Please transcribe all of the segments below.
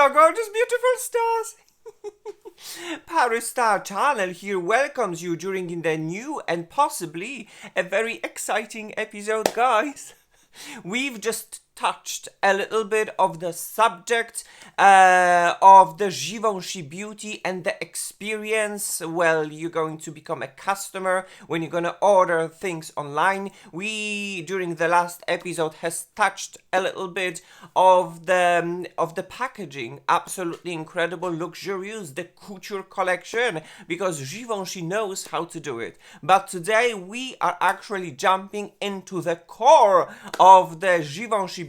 Hello, gorgeous, beautiful stars! ParisStarChannel here welcomes you during the new and possibly a very exciting episode, guys. We've just touched a little bit of the subject of the GivenchyBeauty and the experience. Well, you're going to become a customer when you're gonna order things online. We, during the last episode, has touched a little bit of the packaging. Absolutely incredible, luxurious, the couture collection, because Givenchy knows how to do it. But today we are actually jumping into the core of the GivenchyBeauty,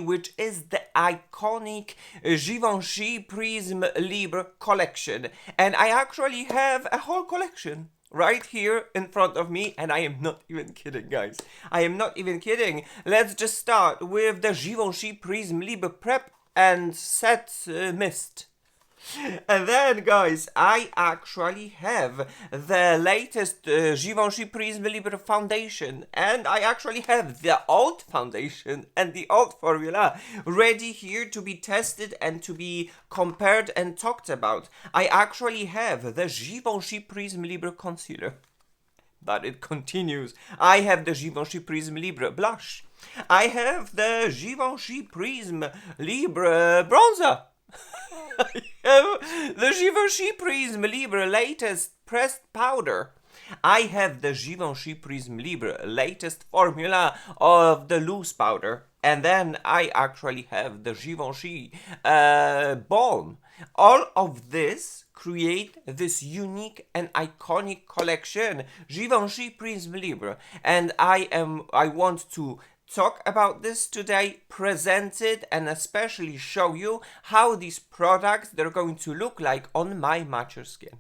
which is the iconic Givenchy Prisme Libre collection. And I actually have a whole collection right here in front of me, and I am not even kidding, guys. I am not even kidding. Let's just start with the Givenchy Prisme Libre Prep and Set Mist. And then, guys, I actually have the latest Givenchy Prisme Libre foundation, and I actually have the old foundation and the old formula ready here to be tested and to be compared and talked about. I actually have the Givenchy Prisme Libre concealer, but it continues. I have the Givenchy Prisme Libre blush. I have the Givenchy Prisme Libre bronzer. I have the Givenchy Prisme Libre latest pressed powder. I have the Givenchy Prisme Libre latest formula of the loose powder. And then I actually have the Givenchy balm. All of this create this unique and iconic collection, Givenchy Prisme Libre. And I want to talk about this today, present it, and especially show you how these products, they're going to look like on my mature skin.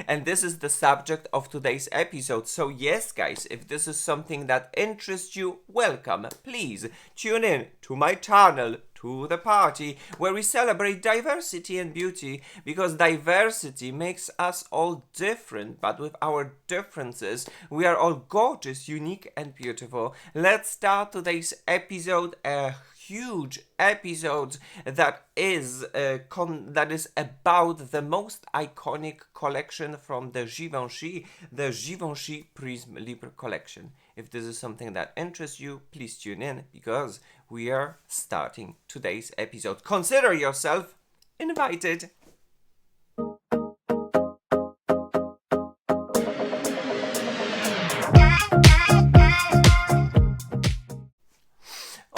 And this is the subject of today's episode. So yes, guys, if this is something that interests you, welcome. Please tune in to my channel, to the party, where we celebrate diversity and beauty, because diversity makes us all different, but with our differences, we are all gorgeous, unique, and beautiful. Let's start today's episode, a huge episode that is about the most iconic collection from the Givenchy Prisme Libre collection. If this is something that interests you, please tune in, because we are starting today's episode. Consider yourself invited.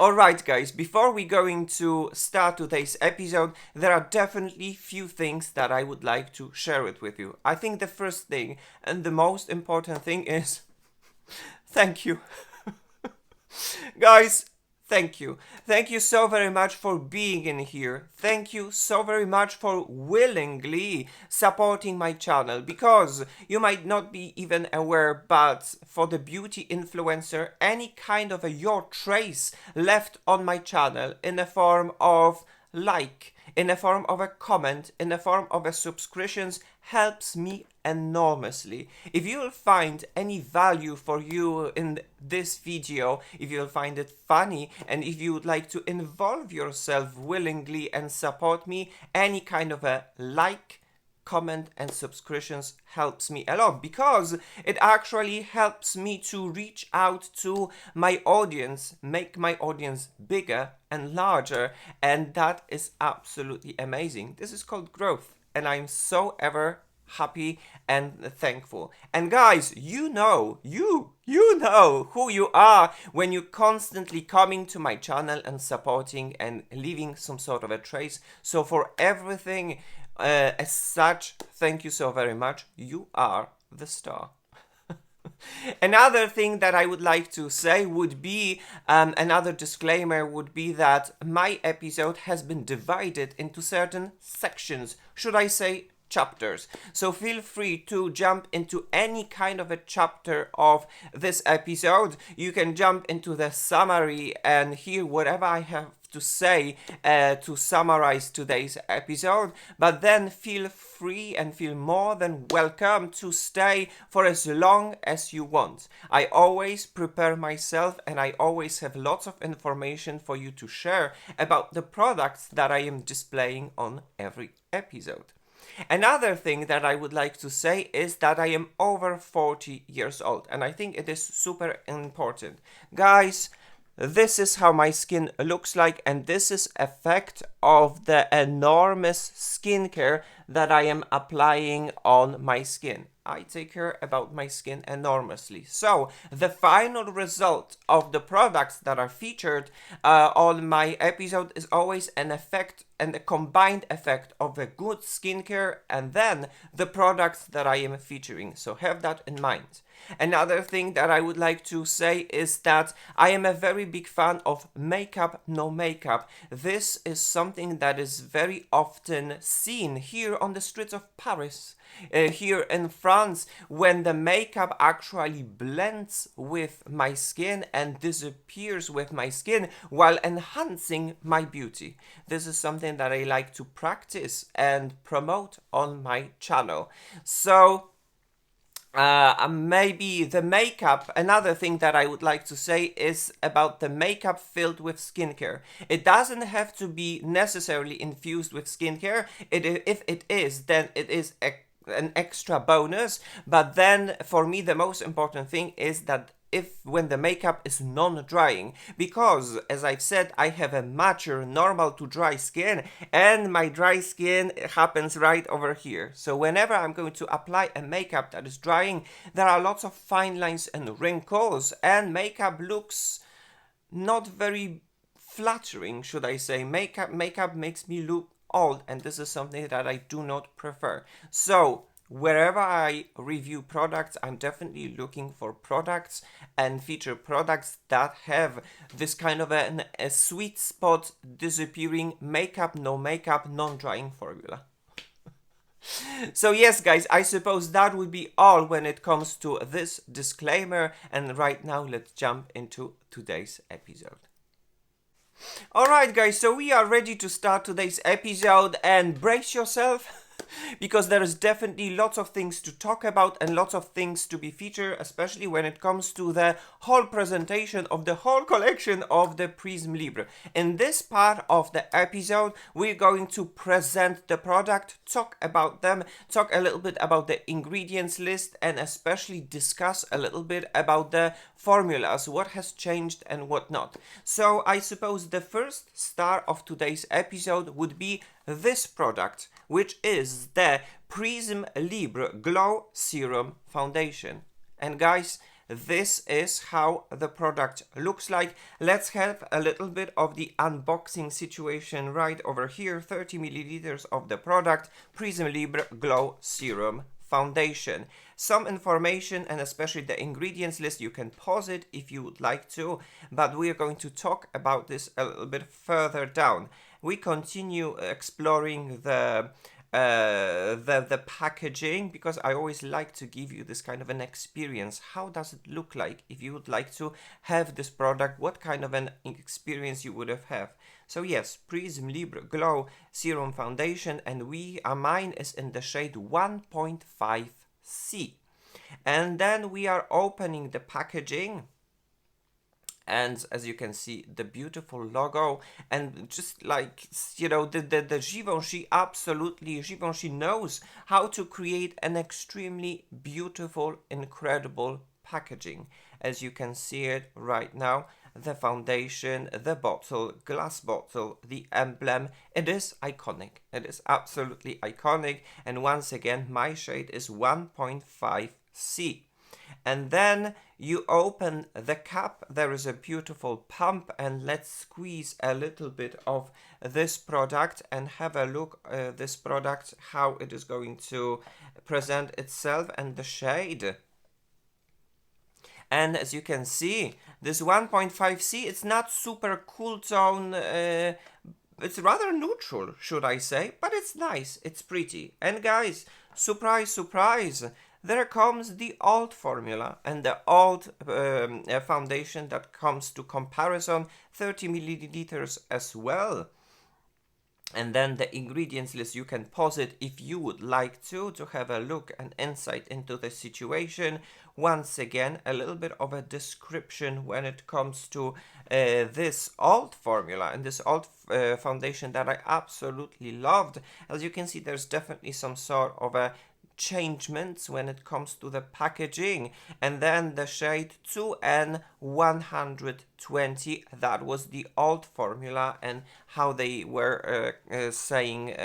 Alright, guys, before we going to start today's episode, there are definitely few things that I would like to share it with you. I think the first thing and the most important thing is thank you. Guys, thank you. Thank you so very much for being in here. Thank you so very much for willingly supporting my channel, because you might not be even aware, but for the beauty influencer, any kind of your trace left on my channel in the form of like, in the form of a comment, in the form of a subscriptions, helps me enormously. If you will find any value for you in this video, if you'll find it funny, and if you would like to involve yourself willingly and support me, any kind of a like, comment, and subscriptions helps me a lot, because it actually helps me to reach out to my audience, make my audience bigger and larger, and that is absolutely amazing. This is called growth, and I'm so ever happy and thankful. And guys, you know who you are when you're constantly coming to my channel and supporting and leaving some sort of a trace. So for everything as such, thank you so very much. You are the star. Another thing that I would like to say would be, another disclaimer would be that my episode has been divided into certain sections, should I say chapters. So feel free to jump into any kind of a chapter of this episode. You can jump into the summary and hear whatever I have to say to summarize today's episode, but then feel free and feel more than welcome to stay for as long as you want. I always prepare myself and I always have lots of information for you to share about the products that I am displaying on every episode. Another thing that I would like to say is that I am over 40 years old, and I think it is super important. Guys, this is how my skin looks like, and this is effect of the enormous skincare that I am applying on my skin. I take care about my skin enormously. So the final result of the products that are featured on my episode is always an effect and a combined effect of a good skincare and then the products that I am featuring. So have that in mind. Another thing that I would like to say is that I am a very big fan of makeup, no makeup. This is something that is very often seen here on the streets of Paris, here in France, when the makeup actually blends with my skin and disappears with my skin while enhancing my beauty. This is something that I like to practice and promote on my channel. So maybe the makeup, another thing that I would like to say is about the makeup filled with skincare. It doesn't have to be necessarily infused with skincare. If it is, then it is an extra bonus. But then for me the most important thing is that when the makeup is non-drying, because as I've said, I have a mature, normal to dry skin, and my dry skin happens right over here. So whenever I'm going to apply a makeup that is drying, there are lots of fine lines and wrinkles, and makeup looks not very flattering, should I say. Makeup makes me look old, and this is something that I do not prefer. So wherever I review products, I'm definitely looking for products and feature products that have this kind of a sweet spot, disappearing makeup, no makeup, non-drying formula. So yes, guys, I suppose that would be all when it comes to this disclaimer. And right now, let's jump into today's episode. Alright, guys, so we are ready to start today's episode, and brace yourself, because there is definitely lots of things to talk about and lots of things to be featured, especially when it comes to the whole presentation of the whole collection of the Prisme Libre. In this part of the episode, we're going to present the product, talk about them, talk a little bit about the ingredients list, and especially discuss a little bit about the formulas, what has changed and what not. So I suppose the first star of today's episode would be this product, which is the Prisme Libre Glow Serum Foundation. And guys, this is how the product looks like. Let's have a little bit of the unboxing situation right over here. 30 milliliters of the product, Prisme Libre Glow Serum Foundation. Some information and especially the ingredients list, you can pause it if you would like to, but we are going to talk about this a little bit further down. We continue exploring the packaging, because I always like to give you this kind of an experience. How does it look like if you would like to have this product? What kind of an experience you would have? So yes, Prisme Libre Glow Serum Foundation, and mine is in the shade 1.5C. And then we are opening the packaging. And as you can see, the beautiful logo, and just like, you know, the Givenchy, absolutely, Givenchy knows how to create an extremely beautiful, incredible packaging. As you can see it right now, the foundation, the bottle, glass bottle, the emblem, it is iconic. It is absolutely iconic. And once again, my shade is 1.5C. And then you open the cap, there is a beautiful pump, and let's squeeze a little bit of this product and have a look at this product, how it is going to present itself and the shade. And as you can see, this 1.5C, it's not super cool tone, it's rather neutral, should I say, but it's nice, it's pretty. And guys, surprise, surprise, there comes the old formula and the old foundation that comes to comparison, 30 milliliters as well. And then the ingredients list, you can pause it if you would like to have a look and insight into the situation. Once again, a little bit of a description when it comes to this old formula and this old foundation that I absolutely loved. As you can see, there's definitely some sort of a changements when it comes to the packaging. And then the shade 2N120, that was the old formula, and how they were saying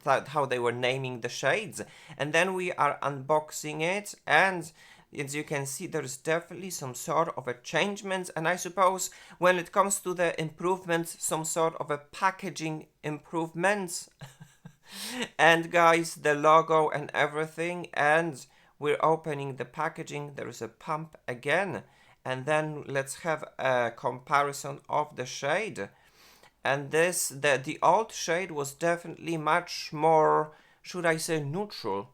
how they were naming the shades. And then we are unboxing it, and as you can see, there's definitely some sort of a changement, and I suppose when it comes to the improvements, some sort of a packaging improvements. And guys, the logo and everything, and we're opening the packaging. There is a pump again, and then let's have a comparison of the shade. And this, the old shade was definitely much more, should I say, neutral,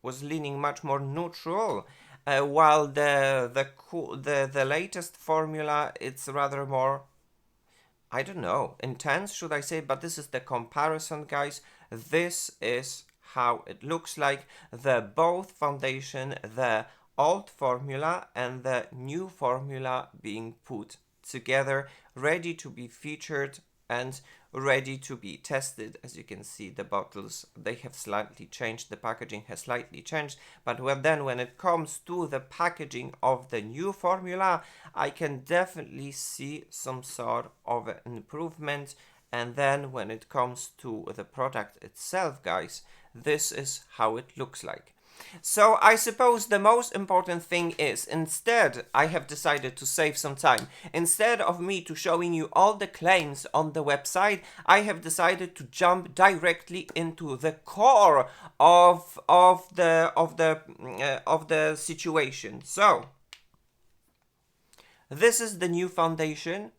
was leaning much more neutral, while the latest formula, it's rather more, I don't know, intense, should I say, but this is the comparison, guys. This is how it looks like, the both foundation, the old formula and the new formula being put together, ready to be featured and ready to be tested. As you can see, the bottles, they have slightly changed, the packaging has slightly changed, but then when it comes to the packaging of the new formula, I can definitely see some sort of an improvement. And then when it comes to the product itself, guys, this is how it looks like. So I suppose the most important thing is, instead, I have decided to save some time. Instead of me to showing you all the claims on the website, I have decided to jump directly into the core of the situation. So this is the new foundation,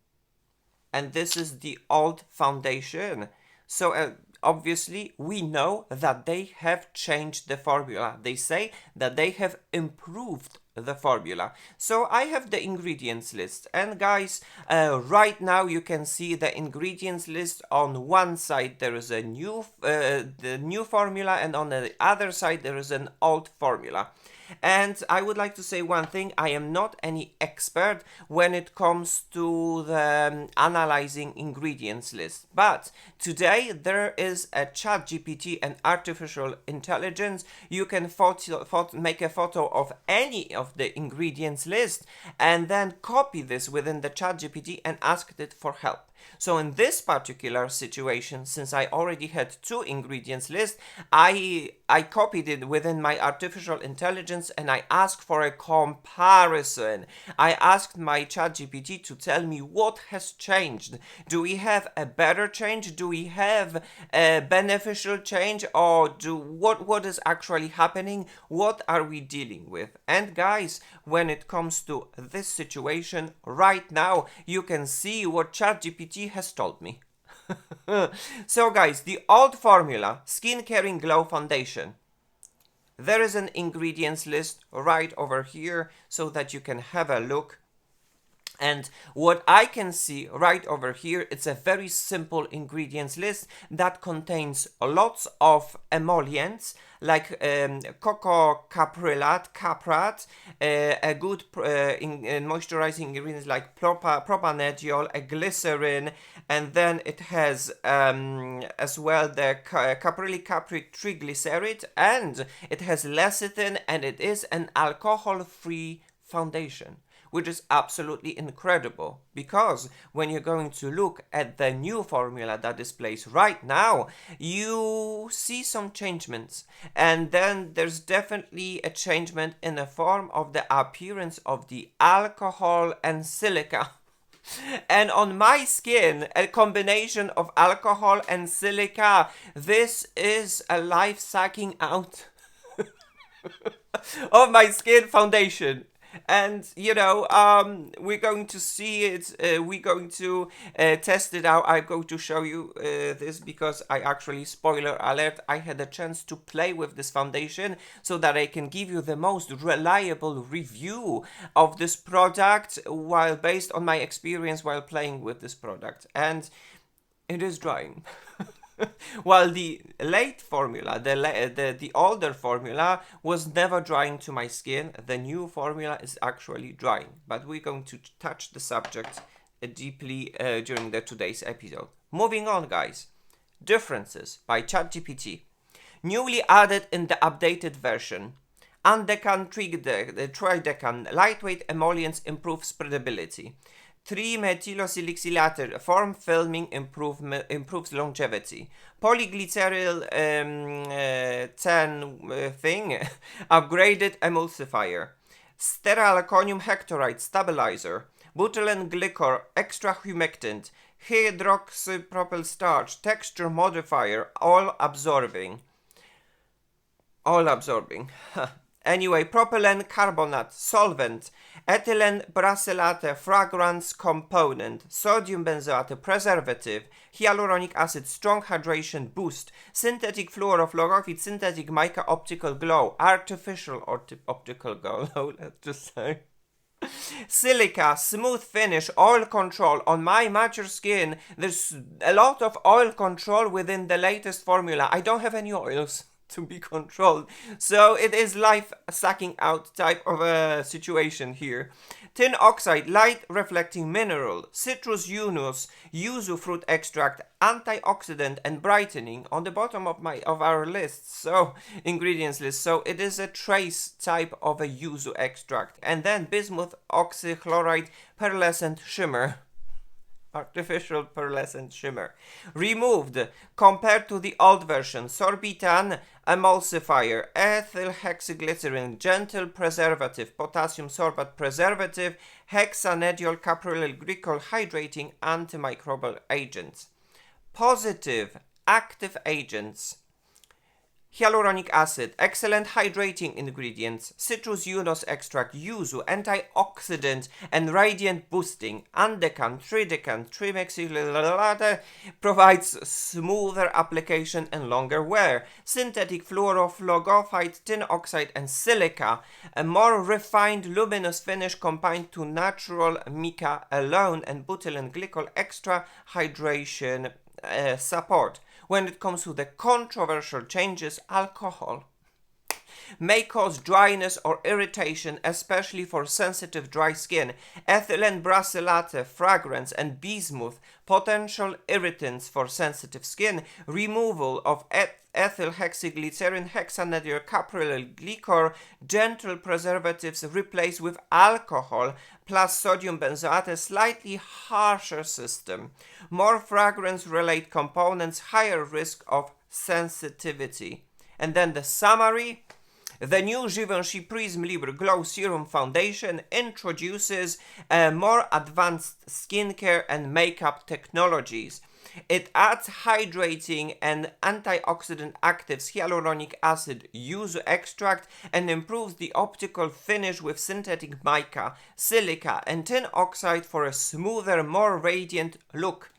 and this is the old foundation. So obviously we know that they have changed the formula. They say that they have improved the formula. So I have the ingredients list, and guys, right now you can see the ingredients list. On one side there is a the new formula, and on the other side there is an old formula. And I would like to say one thing: I am not any expert when it comes to the analyzing ingredients list, but today there is a ChatGPT and artificial intelligence. You can make a photo of any of the ingredients list and then copy this within the ChatGPT and ask it for help. So in this particular situation, since I already had two ingredients list, I copied it within my artificial intelligence and I asked for a comparison. I asked my ChatGPT to tell me what has changed. Do we have a better change? Do we have a beneficial change? Or what is actually happening? What are we dealing with? And guys, when it comes to this situation right now, you can see what ChatGPT has told me. So guys, the old formula, Skin Caring Glow Foundation. There is an ingredients list right over here so that you can have a look. And what I can see right over here, it's a very simple ingredients list that contains lots of emollients like cocoa caprat, a good moisturizing ingredients like propanediol, a glycerin, and then it has as well the caprylic triglyceride, and it has lecithin, and it is an alcohol-free foundation, which is absolutely incredible, because when you're going to look at the new formula that displays right now, you see some changements, and then there's definitely a changement in the form of the appearance of the alcohol and silica. And on my skin, a combination of alcohol and silica, this is a life sucking out of my skin foundation. And you know, we're going to see it, we're going to test it out. I'm going to show you this because I actually, spoiler alert, I had a chance to play with this foundation so that I can give you the most reliable review of this product while based on my experience while playing with this product. And it is drying. While the late formula, the older formula was never drying to my skin, the new formula is actually drying. But we're going to touch the subject deeply during today's episode. Moving on, guys. Differences by ChatGPT. Newly added in the updated version. Undecan tridecan lightweight emollients improve spreadability. 3-methylosilicylate form filming improves longevity. Polyglyceryl 10 thing upgraded emulsifier. Steralconium hectorite stabilizer. Butylene glycol extra humectant. Hydroxypropyl starch texture modifier all absorbing. Anyway, propylene carbonate solvent, ethylene brassylate fragrance component, sodium benzoate preservative, hyaluronic acid strong hydration boost, synthetic fluorofluoride, synthetic mica optical glow, artificial optical glow, let's just say. Silica, smooth finish, oil control. On my mature skin, there's a lot of oil control within the latest formula. I don't have any oils to be controlled, so it is life sucking out type of a situation here. Tin oxide, light reflecting mineral, citrus yuzu fruit extract, antioxidant and brightening on the bottom of our list, so ingredients list. So it is a trace type of a yuzu extract. And then bismuth oxychloride pearlescent shimmer. Artificial pearlescent shimmer. Removed compared to the old version. Sorbitan emulsifier, ethyl hexaglycerin, gentle preservative, potassium sorbate preservative, hexanediol caprylyl glycol hydrating antimicrobial agents. Positive active agents. Hyaluronic acid, excellent hydrating ingredients, citrus extract, yuzu, antioxidant and radiant boosting, undecan, tridecan, trimethylate provides smoother application and longer wear, synthetic fluorofluoride, tin oxide and silica, a more refined luminous finish combined to natural mica alone and butylene glycol extra hydration support. When it comes to the controversial changes, alcohol may cause dryness or irritation, especially for sensitive dry skin. Ethylene brassylate fragrance and bismuth, potential irritants for sensitive skin. Removal of ethyl hexaglycerin, hexanediol caprylyl glycol, gentle preservatives replaced with alcohol plus sodium benzoate, slightly harsher system. More fragrance-related components, higher risk of sensitivity. And then the summary. The new Givenchy Prisme Libre Glow Serum Foundation introduces more advanced skincare and makeup technologies. It adds hydrating and antioxidant actives, hyaluronic acid, yuzu extract, and improves the optical finish with synthetic mica, silica, and tin oxide for a smoother, more radiant look.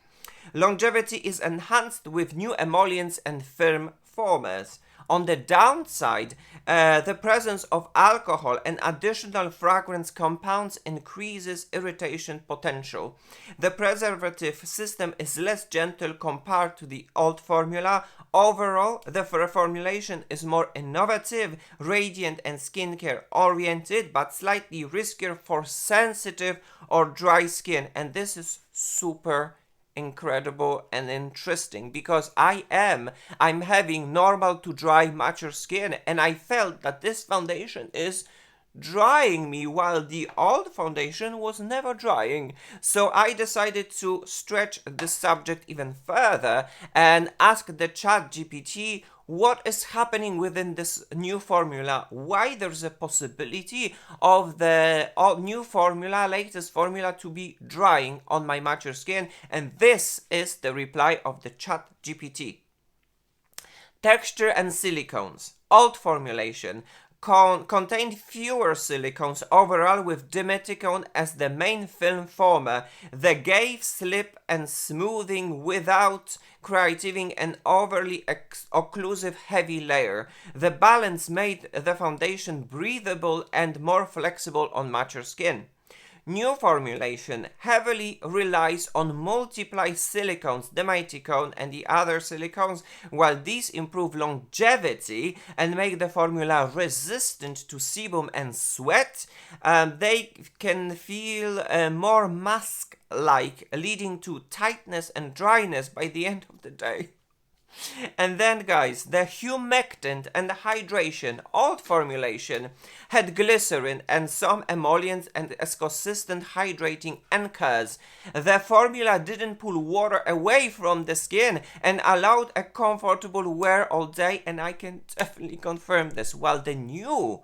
Longevity is enhanced with new emollients and firm formers. On the downside, the presence of alcohol and additional fragrance compounds increases irritation potential. The preservative system is less gentle compared to the old formula. Overall, the reformulation is more innovative, radiant and skincare oriented, but slightly riskier for sensitive or dry skin. And this is super incredible and interesting because I'm having normal to dry mature skin, and I felt that this foundation is drying me while the old foundation was never drying. So I decided to stretch the subject even further and ask the ChatGPT what is happening within this new formula, why there's a possibility of the new formula, latest formula, to be drying on my mature skin. And this is the reply of the ChatGPT. Texture and silicones. Old formulation contained fewer silicones overall, with dimethicone as the main film former. They gave slip and smoothing without creating an overly occlusive heavy layer. The balance made the foundation breathable and more flexible on mature skin. New formulation heavily relies on multiple silicones, dimethicone and the other silicones. While these improve longevity and make the formula resistant to sebum and sweat, they can feel more mask-like, leading to tightness and dryness by the end of the day. And then, guys, the humectant and the hydration, old formulation, had glycerin and some emollients and as consistent hydrating anchors. The formula didn't pull water away from the skin and allowed a comfortable wear all day, and I can definitely confirm this. While the new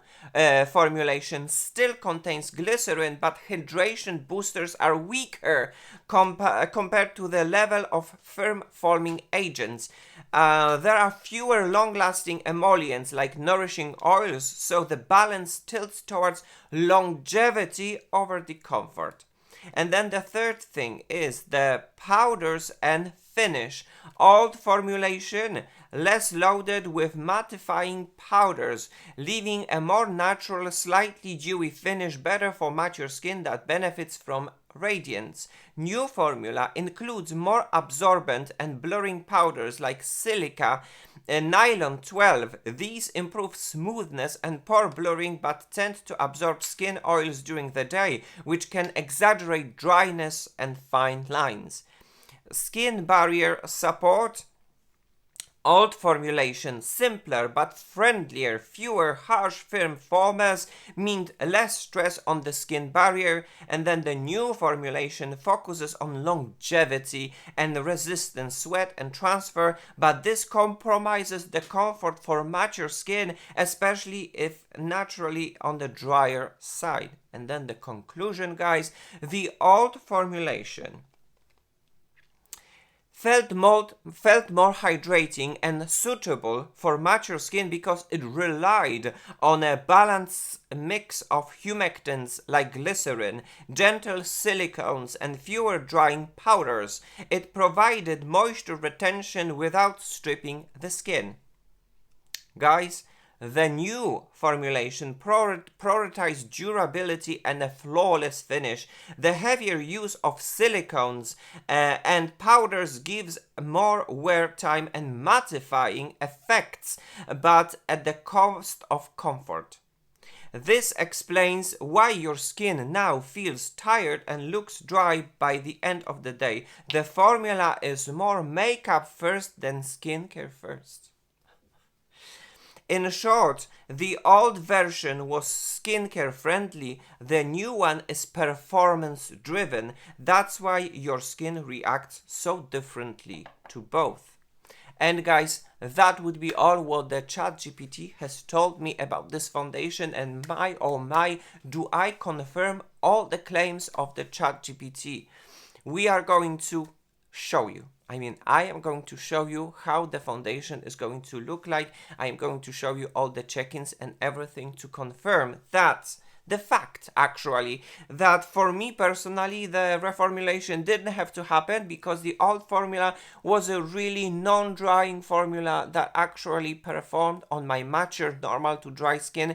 formulation still contains glycerin, but hydration boosters are weaker compared to the level of firm forming agents. There are fewer long-lasting emollients like nourishing oils, so the balance tilts towards longevity over the comfort. And then the third thing is the powders and finish. Old formulation, less loaded with mattifying powders, leaving a more natural, slightly dewy finish, better for mature skin that benefits from radiance. New formula includes more absorbent and blurring powders like silica and nylon 12. These improve smoothness and pore blurring, but tend to absorb skin oils during the day, which can exaggerate dryness and fine lines. Skin barrier support. Old formulation, simpler but friendlier, fewer harsh firm formers meant less stress on the skin barrier, and then the new formulation focuses on longevity and resistance, sweat and transfer, but this compromises the comfort for mature skin, especially if naturally on the drier side. And then the conclusion, guys, the old formulation felt more hydrating and suitable for mature skin because it relied on a balanced mix of humectants like glycerin, gentle silicones, and fewer drying powders. It provided moisture retention without stripping the skin. Guys, the new formulation prioritized durability and a flawless finish. The heavier use of silicones and powders gives more wear time and mattifying effects, but at the cost of comfort. This explains why your skin now feels tired and looks dry by the end of the day. The formula is more makeup first than skincare first. In short, the old version was skincare friendly, the new one is performance driven. That's why your skin reacts so differently to both. And guys, that would be all what the ChatGPT has told me about this foundation, and my oh my, do I confirm all the claims of the ChatGPT. We are going to show you. I am going to show you how the foundation is going to look like. I am going to show you all the check-ins and everything to confirm that the fact, actually, that for me personally, the reformulation didn't have to happen because the old formula was a really non-drying formula that actually performed on my mature, normal to dry skin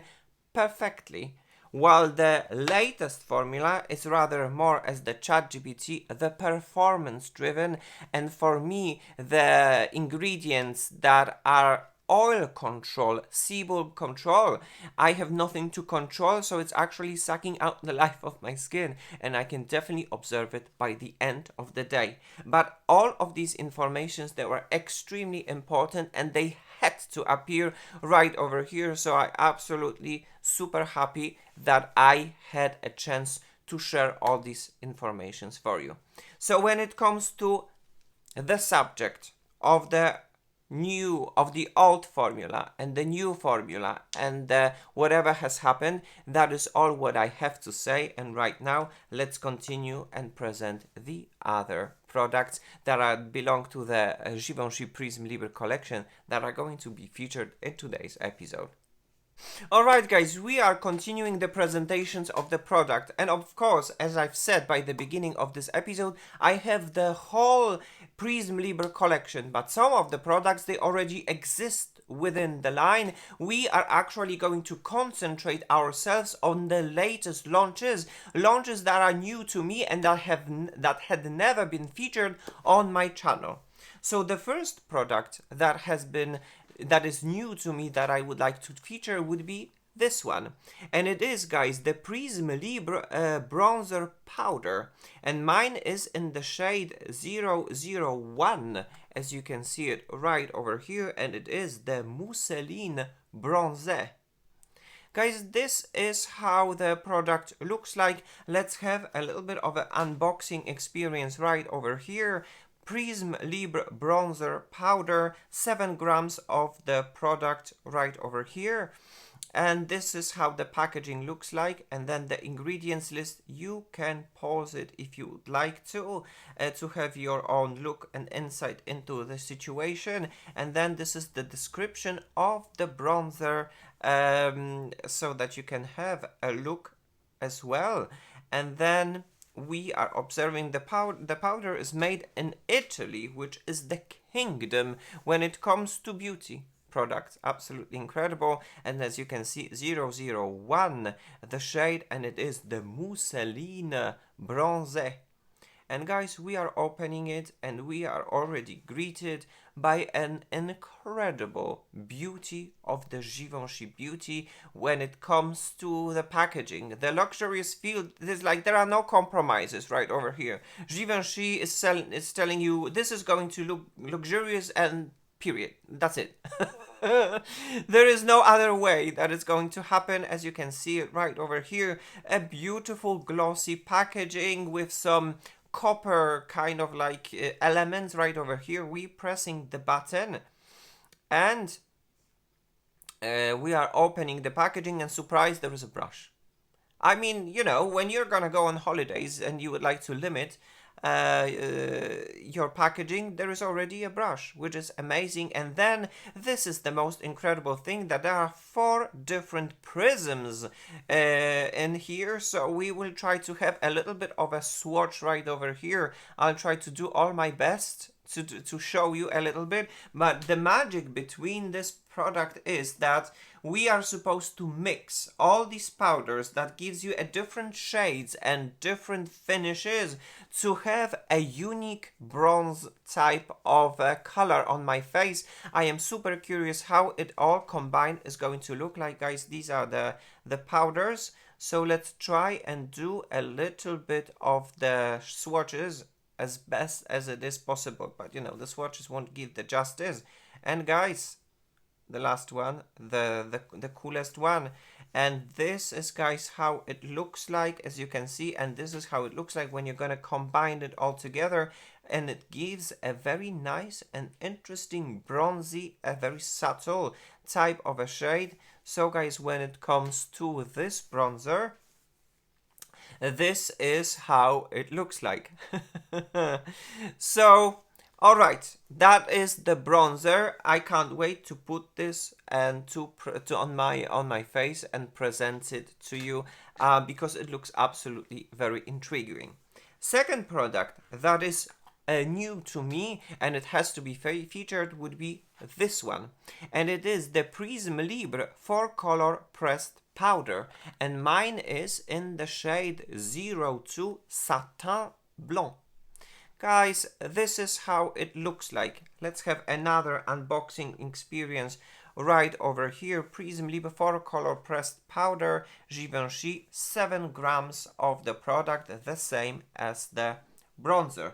perfectly. While the latest formula is rather more as the ChatGPT, the performance driven, and for me the ingredients that are oil control, sebum control, I have nothing to control, so it's actually sucking out the life of my skin, and I can definitely observe it by the end of the day. But all of these informations, they were extremely important and they had to appear right over here, so I absolutely super happy that I had a chance to share all these informations for you. So when it comes to the subject of the old formula and the new formula and whatever has happened, that is all what I have to say. And right now let's continue and present the other products that belong to the Givenchy Prisme Libre collection that are going to be featured in today's episode. Alright guys, we are continuing the presentations of the product, and of course, as I've said by the beginning of this episode, I have the whole Prisme Libre collection, but some of the products, they already exist within the line. We are actually going to concentrate ourselves on the latest launches that are new to me and that had never been featured on my channel. So the first product that is new to me that I would like to feature would be this one. And it is, guys, the Prisme Libre bronzer powder. And mine is in the shade 001, as you can see it right over here. And it is the Mousseline Bronze. Guys, this is how the product looks like. Let's have a little bit of an unboxing experience right over here. Prisme Libre bronzer powder, 7 grams of the product right over here. And this is how the packaging looks like. And then the ingredients list, you can pause it if you would like to have your own look and insight into the situation. And then this is the description of the bronzer, so that you can have a look as well. And then we are observing the powder is made in Italy, which is the kingdom when it comes to beauty products. Absolutely incredible. And as you can see, 001 the shade, and it is the Mousseline Bronze. And guys, we are opening it and we are already greeted by an incredible beauty of the GivenchyBeauty when it comes to the packaging. The luxurious feel, there's like, there are no compromises right over here. Givenchy is telling you this is going to look luxurious and period. That's it. There is no other way that it's going to happen. As you can see it right over here, a beautiful glossy packaging with some copper kind of like elements right over here. We pressing the button and we are opening the packaging, and surprise, there is a brush. I mean, you know, when you're gonna go on holidays and you would like to limit your packaging, there is already a brush, which is amazing. And then this is the most incredible thing, that there are 4 different prisms in here. So we will try to have a little bit of a swatch right over here. I'll try to do all my best to show you a little bit, but the magic between this product is that we are supposed to mix all these powders that gives you a different shades and different finishes to have a unique bronze type of color on my face. I am super curious how it all combined is going to look like, guys. These are the powders, so let's try and do a little bit of the swatches as best as it is possible, but you know, the swatches won't give the justice. And guys, the last one, the coolest one, and this is, guys, how it looks like, as you can see. And this is how it looks like when you're gonna combine it all together, and it gives a very nice and interesting bronzy, a very subtle type of a shade. So guys, when it comes to this bronzer, this is how it looks like. So, alright, that is the bronzer. I can't wait to put this and to on my face and present it to you, because it looks absolutely very intriguing. Second product that is new to me and it has to be featured would be this one, and it is the Prisme Libre 4-color pressed powder, and mine is in the shade 02 Satin Blanc. Guys, this is how it looks like. Let's have another unboxing experience right over here. Prisme Libre 4-color pressed powder, Givenchy, 7 grams of the product, the same as the bronzer.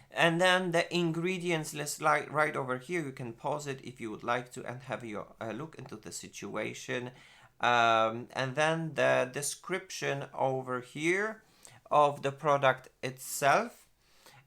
And then the ingredients list right over here. You can pause it if you would like to and have your look into the situation. And then the description over here of the product itself.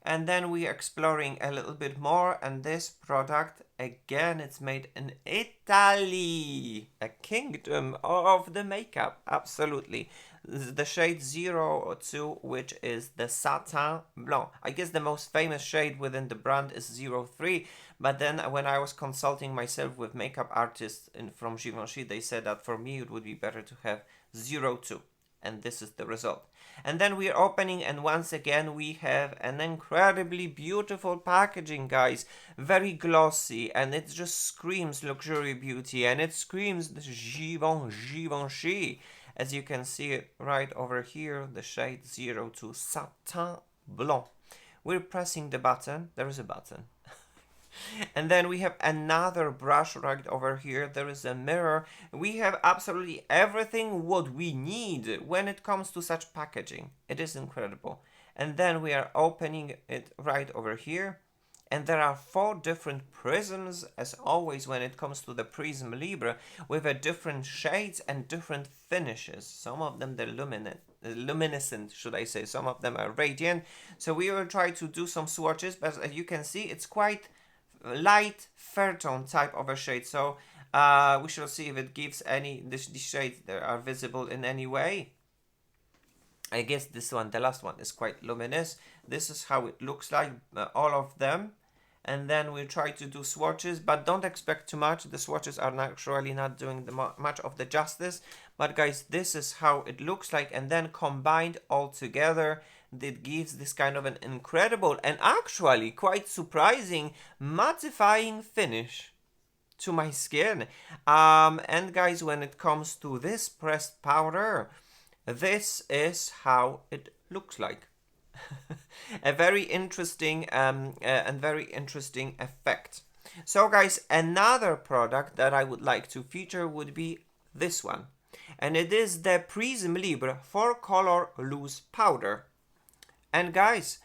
And then we are exploring a little bit more. And this product, again, it's made in Italy, a kingdom of the makeup. Absolutely. the shade 02, which is the Satin Blanc. I guess the most famous shade within the brand is 03, but then when I was consulting myself with makeup artists from Givenchy, they said that for me it would be better to have 02. And this is the result. And then we're opening, and once again we have an incredibly beautiful packaging, guys. Very glossy, and it just screams luxury beauty, and it screams Givenchy. As you can see it right over here, the shade 02 Satin Blanc. We're pressing the button. There is a button. And then we have another brush right over here. There is a mirror. We have absolutely everything what we need when it comes to such packaging. It is incredible. And then we are opening it right over here. And there are 4 different prisms, as always when it comes to the Prisme Libre, with a different shades and different finishes. Some of them they're luminescent, should I say. Some of them are radiant. So we will try to do some swatches, but as you can see, it's quite light fair tone type of a shade, so we shall see if it gives any these shades that are visible in any way. I guess this one, the last one, is quite luminous. This is how it looks like, all of them. And then we'll try to do swatches, but don't expect too much. The swatches are naturally not doing much of the justice, but guys, this is how it looks like, and then combined all together, it gives this kind of an incredible and actually quite surprising mattifying finish to my skin. And guys, when it comes to this pressed powder, this is how it looks like. A very interesting and very interesting effect. So guys, another product that I would like to feature would be this one, and it is the Prisme Libre 4-color loose powder. And guys,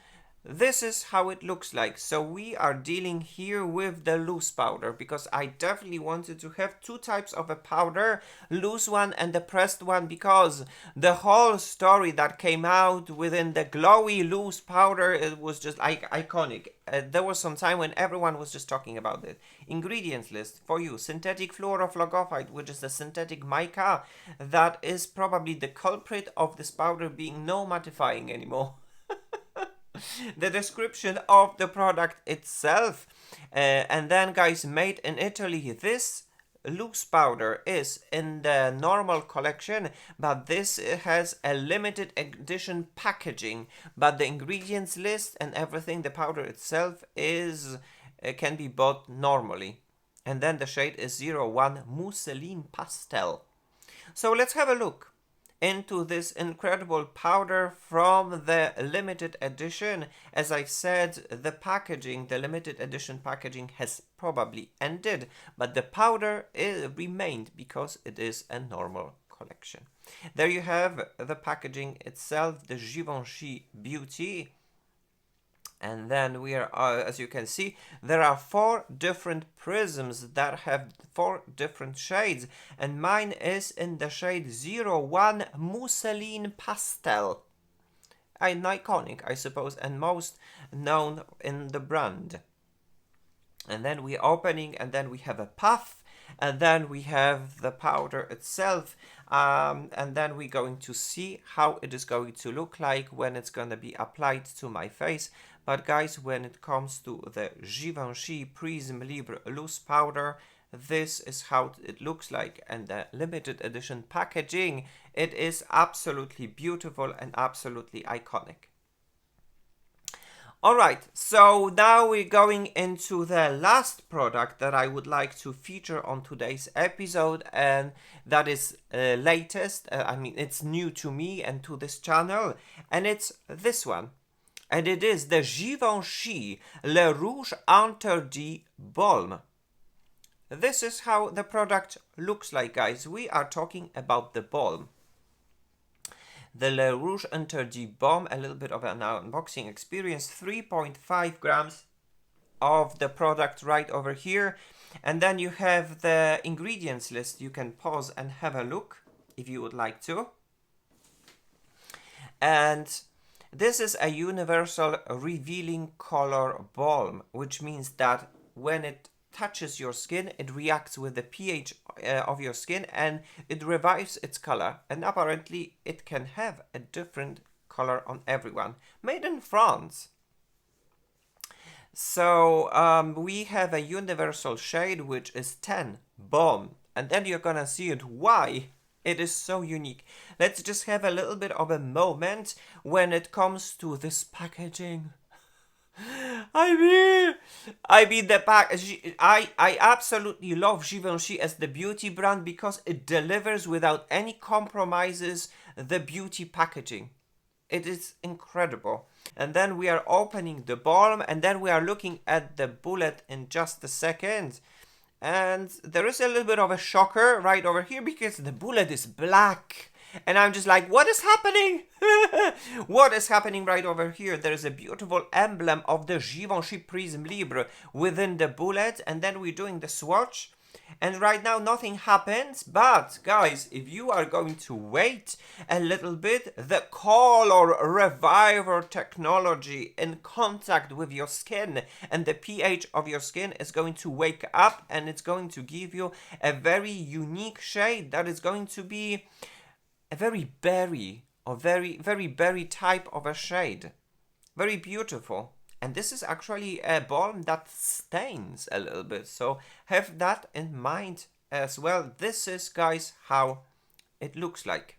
this is how it looks like. So we are dealing here with the loose powder, because I definitely wanted to have 2 types of a powder, loose one and the pressed one, because the whole story that came out within the glowy loose powder, it was just iconic. There was some time when everyone was just talking about it. Ingredients list for you: synthetic fluoroflogophyte, which is a synthetic mica that is probably the culprit of this powder being no mattifying anymore. The description of the product itself, and then guys, made in Italy. This loose powder is in the normal collection, but this has a limited edition packaging, but the ingredients list and everything, the powder itself is can be bought normally. And then the shade is 01 Mousseline Pastel. So let's have a look into this incredible powder from the limited edition. As I've said, the packaging, the limited edition packaging, has probably ended, but the powder remained because it is a normal collection. There you have the packaging itself, the GivenchyBeauty. And then we are, as you can see, there are 4 different prisms that have 4 different shades, and mine is in the shade 01 Mousseline Pastel. An iconic, I suppose, and most known in the brand. And then we're opening, and then we have a puff, and then we have the powder itself, and then we're going to see how it is going to look like when it's going to be applied to my face. But guys, when it comes to the Givenchy Prisme Libre loose powder, this is how it looks like, and the limited edition packaging, it is absolutely beautiful and absolutely iconic. Alright, so now we're going into the last product that I would like to feature on today's episode, and that is latest. I mean, it's new to me and to this channel, and it's this one. And it is the Givenchy Le Rouge Interdit Balm. This is how the product looks like, guys. We are talking about the balm. The Le Rouge Interdit Balm, a little bit of an unboxing experience, 3.5 grams of the product right over here. And then you have the ingredients list. You can pause and have a look if you would like to. And this is a universal revealing color balm, which means that when it touches your skin, it reacts with the pH of your skin and it revives its color. And apparently it can have a different color on everyone. Made in France. So we have a universal shade which is 10. Boom. And then you're gonna see it why it is so unique. Let's just have a little bit of a moment when it comes to this packaging. I mean the pack. I absolutely love Givenchy as the beauty brand because it delivers without any compromises the beauty packaging. It is incredible. And then we are opening the balm and then we are looking at the bullet in just a second. And there is a little bit of a shocker right over here because the bullet is black. And I'm just like, what is happening? What is happening right over here? There is a beautiful emblem of the Givenchy Prisme Libre within the bullet. And then we're doing the swatch. And right now nothing happens. But guys, if you are going to wait a little bit, the color reviver technology in contact with your skin and the pH of your skin is going to wake up and it's going to give you a very unique shade that is going to be a very berry or very berry type of a shade. Very beautiful. And this is actually a balm that stains a little bit. So have that in mind as well. This is, guys, how it looks like.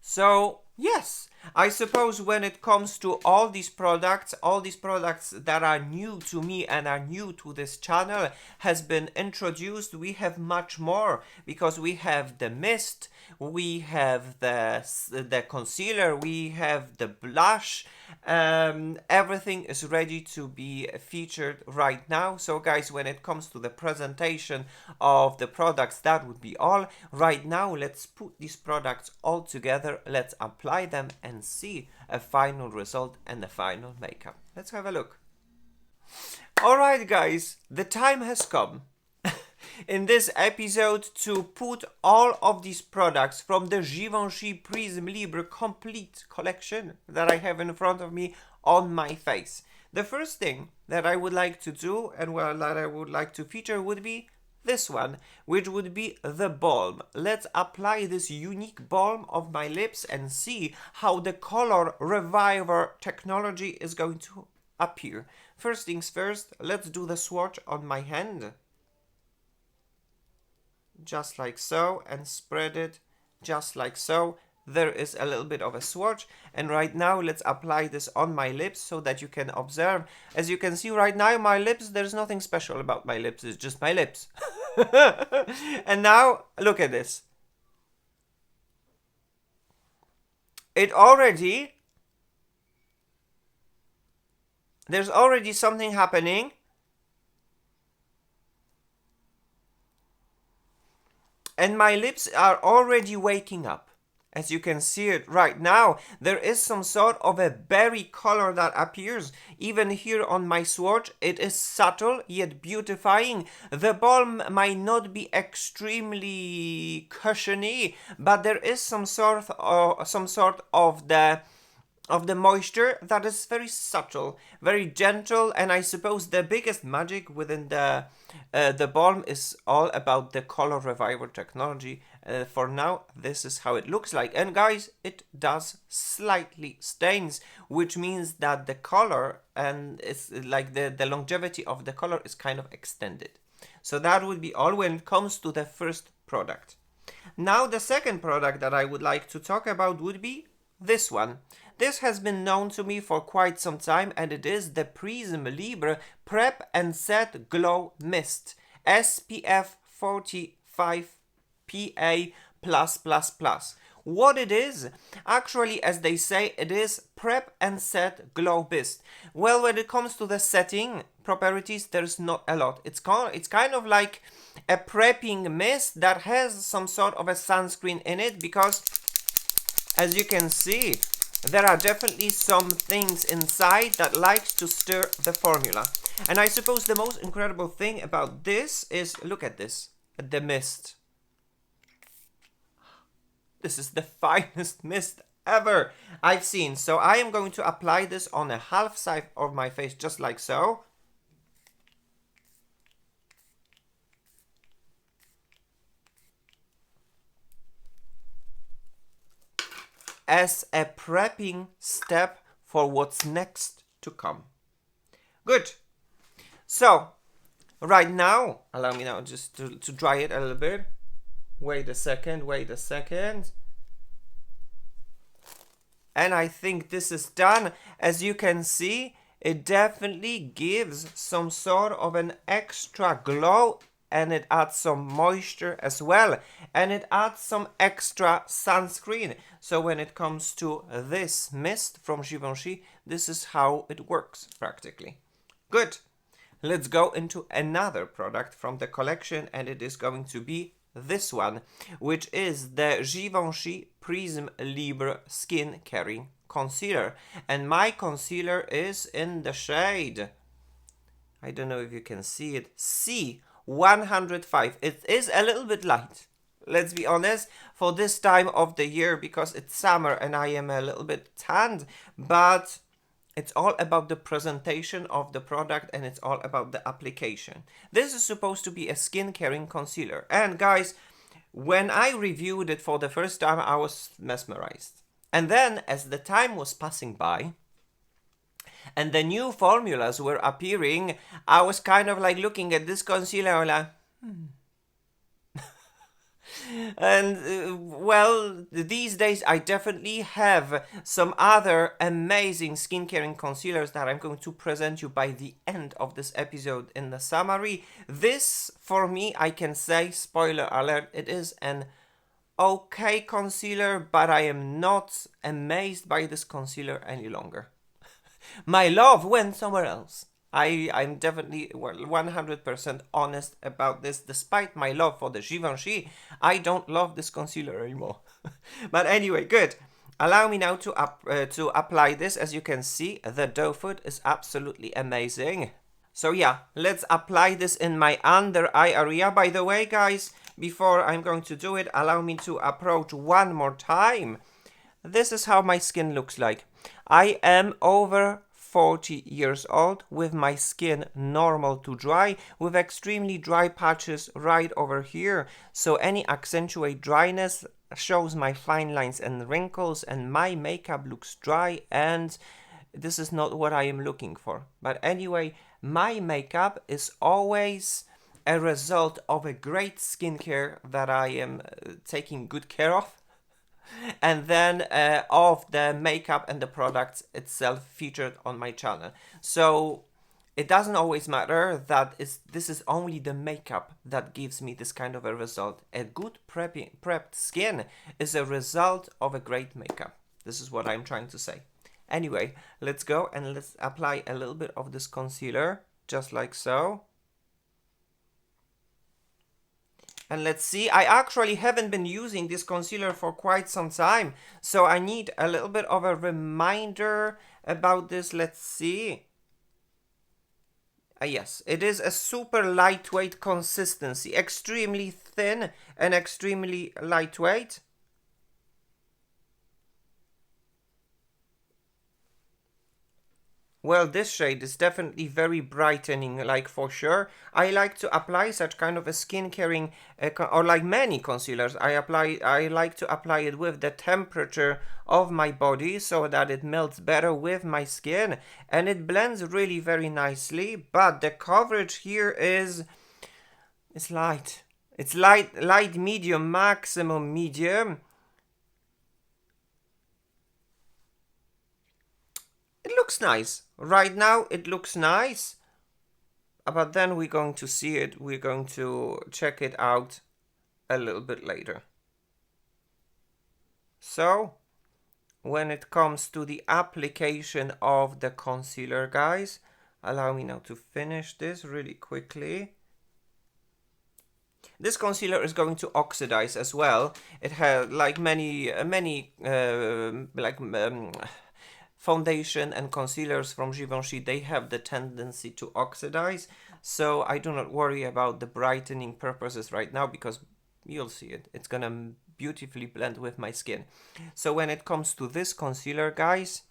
So, yes, I suppose when it comes to all these products that are new to me and are new to this channel has been introduced. We have much more because we have the mist, we have the concealer, we have the blush. Everything is ready to be featured right now. So guys, when it comes to the presentation of the products, that would be all. Right now, let's put these products all together, let's apply them and see a final result and the final makeup. Let's have a look. Alright guys, the time has come in this episode to put all of these products from the Givenchy Prisme Libre complete collection that I have in front of me on my face. The first thing that I would like to do and that I would like to feature would be this one, which would be the balm. Let's apply this unique balm of my lips and see how the color reviver technology is going to appear. First things first, let's do the swatch on my hand. Just like so, and spread it just like so. There is a little bit of a swatch, and right now let's apply this on my lips so that you can observe. As you can see right now, my lips, there's nothing special about my lips, it's just my lips. And now look at this. There's already something happening. And my lips are already waking up. As you can see it right now, there is some sort of a berry color that appears. Even here on my swatch, it is subtle yet beautifying. The balm might not be extremely cushiony, but there is some sort of the moisture that is very subtle, very gentle, and I suppose the biggest magic within the balm is all about the color reviver technology. For now, this is how it looks like, and guys, it does slightly stains, which means that the color and it's like the longevity of the color is kind of extended. So that would be all when it comes to the first product. Now the second product that I would like to talk about would be this one. This has been known to me for quite some time, and it is the Prisme Libre Prep and Set Glow Mist SPF 45 PA+++. What it is? Actually, as they say, it is Prep and Set Glow Mist. Well, when it comes to the setting properties, there's not a lot. It's kind of like a prepping mist that has some sort of a sunscreen in it, because as you can see, there are definitely some things inside that likes to stir the formula. And I suppose the most incredible thing about this is, look at this, the mist. This is the finest mist ever I've seen. So I am going to apply this on a half side of my face, just like so. as a prepping step for what's next to come. Good. So, right now, allow me now just to dry it a little bit. Wait a second. And I think this is done. As you can see, it definitely gives some sort of an extra glow, and it adds some moisture as well, and it adds some extra sunscreen. So when it comes to this mist from Givenchy, this is how it works practically. Good. Let's go into another product from the collection, and it is going to be this one, which is the Givenchy Prisme Libre Skin Caring Concealer. And my concealer is in the shade, I don't know if you can see it, C105. It is a little bit light, let's be honest, for this time of the year, because it's summer and I am a little bit tanned, but it's all about the presentation of the product, and it's all about the application. This is supposed to be a skin caring concealer. And guys, when I reviewed it for the first time, I was mesmerized. And then as the time was passing by and the new formulas were appearing, I was kind of like looking at this concealer like, And well, these days I definitely have some other amazing skincare concealers that I'm going to present you by the end of this episode in the summary. This, for me, I can say, spoiler alert, it is an okay concealer, but I am not amazed by this concealer any longer. My love went somewhere else. I'm definitely 100% honest about this. Despite my love for the Givenchy, I don't love this concealer anymore. But anyway, good. Allow me now to apply this. As you can see, the doe foot is absolutely amazing. So yeah, let's apply this in my under eye area. By the way, guys, before I'm going to do it, allow me to approach one more time. This is how my skin looks like. I am over 40 years old with my skin normal to dry, with extremely dry patches right over here. So any accentuate dryness shows my fine lines and wrinkles, and my makeup looks dry, and this is not what I am looking for. But anyway, my makeup is always a result of a great skincare that I am taking good care of. And then of the makeup and the products itself featured on my channel. So it doesn't always matter that this is only the makeup that gives me this kind of a result. A good prepped skin is a result of a great makeup. This is what I'm trying to say. Anyway, let's go and let's apply a little bit of this concealer, just like so. And let's see, I actually haven't been using this concealer for quite some time, so I need a little bit of a reminder about this. Let's see. Yes, it is a super lightweight consistency, extremely thin and extremely lightweight. Well, this shade is definitely very brightening, like for sure. I like to apply such kind of a skin caring, or like many concealers, I like to apply it with the temperature of my body so that it melts better with my skin, and it blends really very nicely. But the coverage here is light. It's light medium, maximum medium. It looks nice. Right now it looks nice, but then we're going to see it, we're going to check it out a little bit later. So, when it comes to the application of the concealer, guys, allow me now to finish this really quickly. This concealer is going to oxidize as well. It has, like many foundation and concealers from Givenchy, they have the tendency to oxidize. So I do not worry about the brightening purposes right now, because you'll see it. It's gonna beautifully blend with my skin. So when it comes to this concealer, guys,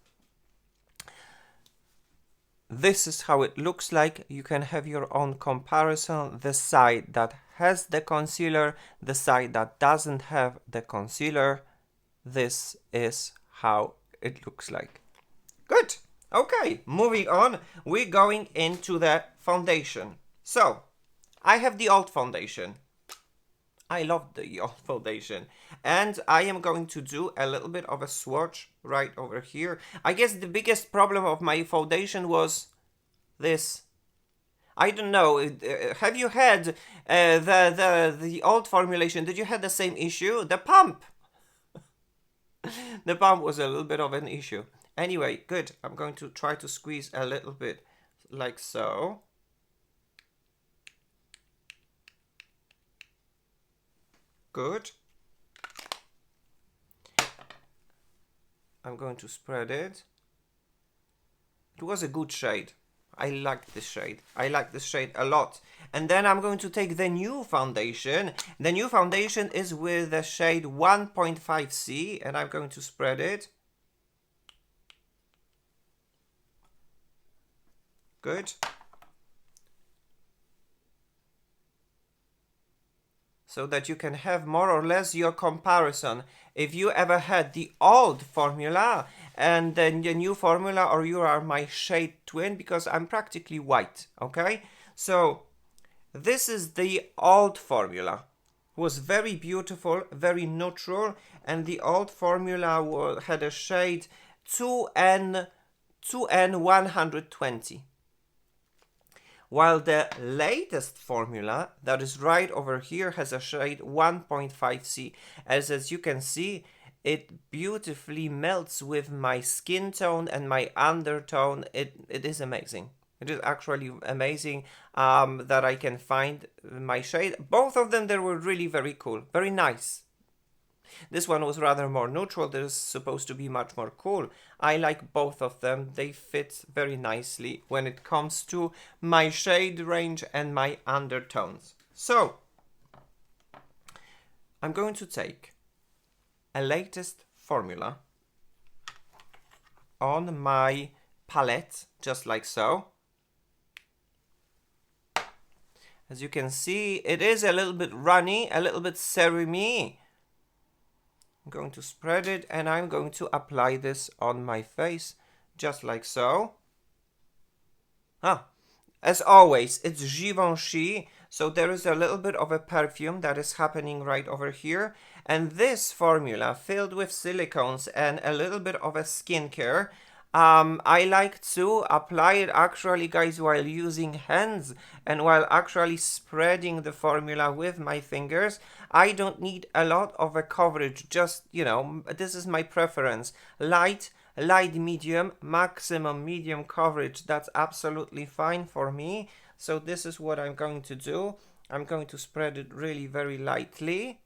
this is how it looks like. You can have your own comparison. The side that has the concealer, the side that doesn't have the concealer. This is how it looks like. Good. Okay, moving on. We're going into the foundation. So, I have the old foundation. I love the old foundation. And I am going to do a little bit of a swatch right over here. I guess the biggest problem of my foundation was this. I don't know. Have you had the old formulation? Did you have the same issue? The pump. The pump was a little bit of an issue. Anyway, good. I'm going to try to squeeze a little bit like so. Good. I'm going to spread it. It was a good shade. I like this shade. I like this shade a lot. And then I'm going to take the new foundation. The new foundation is with the shade 1.5C, and I'm going to spread it. Good. So that you can have more or less your comparison. If you ever had the old formula and then the new formula, or you are my shade twin, because I'm practically white, okay? So this is the old formula. It was very beautiful, very neutral, and the old formula had a shade 2N120. While the latest formula, that is right over here, has a shade 1.5C. As you can see, it beautifully melts with my skin tone and my undertone. It is amazing. It is actually amazing that I can find my shade. Both of them, they were really very cool, very nice. This one was rather more neutral. This is supposed to be much more cool. I like both of them. They fit very nicely when it comes to my shade range and my undertones. So, I'm going to take a latest formula on my palette, just like so. As you can see, it is a little bit runny, a little bit serum-y. I'm going to spread it, and I'm going to apply this on my face, just like so. As always, it's Givenchy, so there is a little bit of a perfume that is happening right over here. And this formula, filled with silicones and a little bit of a skincare, I like to apply it actually, guys, while using hands and while actually spreading the formula with my fingers. I don't need a lot of a coverage, just, you know, this is my preference. Light, medium, maximum medium coverage, that's absolutely fine for me. So this is what I'm going to do. I'm going to spread it really very lightly.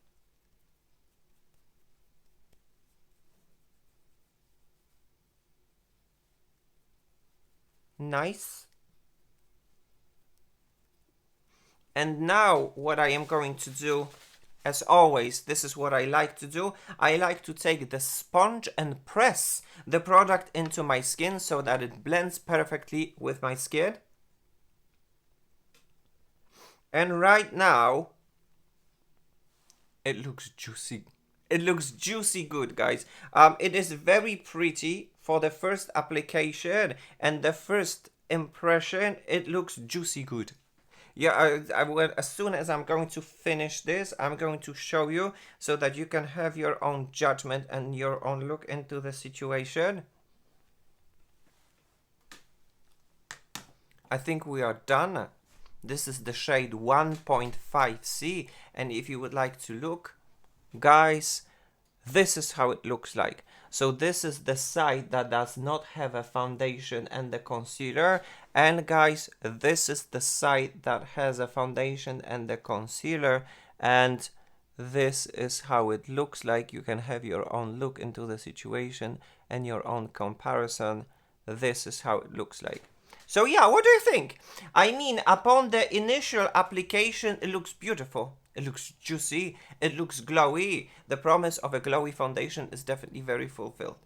Nice. And now what I am going to do, as always, this is what I like to do. I like to take the sponge and press the product into my skin so that it blends perfectly with my skin. And right now, it looks juicy. It looks juicy good, guys. It is very pretty for the first application and the first impression. It looks juicy good. Yeah, I will, as soon as I'm going to finish this, I'm going to show you so that you can have your own judgment and your own look into the situation. I think we are done. This is the shade 1.5C, and if you would like to look, guys, this is how it looks like. So this is the side that does not have a foundation and the concealer, and guys, this is the side that has a foundation and the concealer, and this is how it looks like. You can have your own look into the situation and your own comparison. This is how it looks like. So yeah, what do you think? I mean, upon the initial application, it looks beautiful. It looks juicy. It looks glowy. The promise of a glowy foundation is definitely very fulfilled.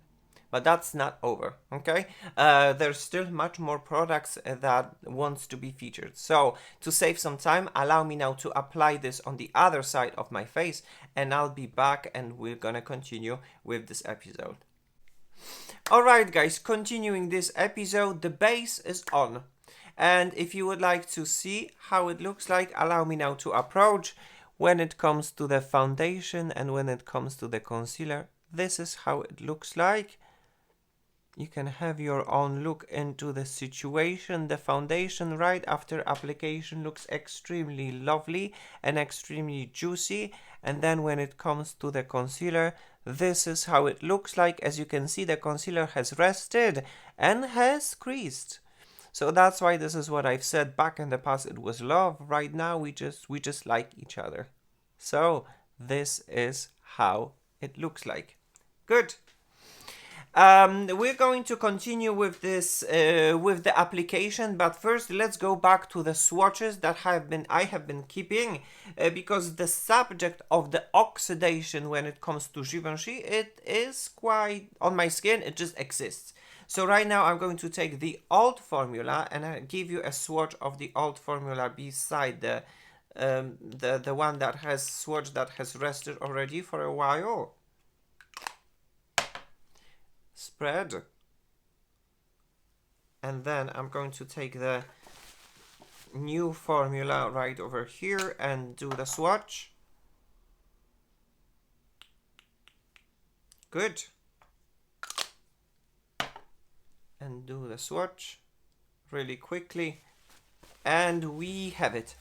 But that's not over, okay? There's still much more products that wants to be featured. So to save some time, allow me now to apply this on the other side of my face, and I'll be back and we're gonna continue with this episode. Alright guys, continuing this episode, the base is on. And if you would like to see how it looks like, allow me now to approach. When it comes to the foundation and when it comes to the concealer, this is how it looks like. You can have your own look into the situation. The foundation right after application looks extremely lovely and extremely juicy. And then when it comes to the concealer, this is how it looks like. As you can see, the concealer has rested and has creased. So that's why this is what I've said back in the past. It was love. Right now we just like each other. So this is how it looks like. Good. We're going to continue with this with the application, but first let's go back to the swatches that I have been keeping because the subject of the oxidation when it comes to Givenchy, it is quite on my skin. It just exists. So right now I'm going to take the old formula and I give you a swatch of the old formula beside the one that has swatch that has rested already for a while. Spread, and then I'm going to take the new formula right over here and do the swatch. Good. And do the swatch really quickly, and we have it.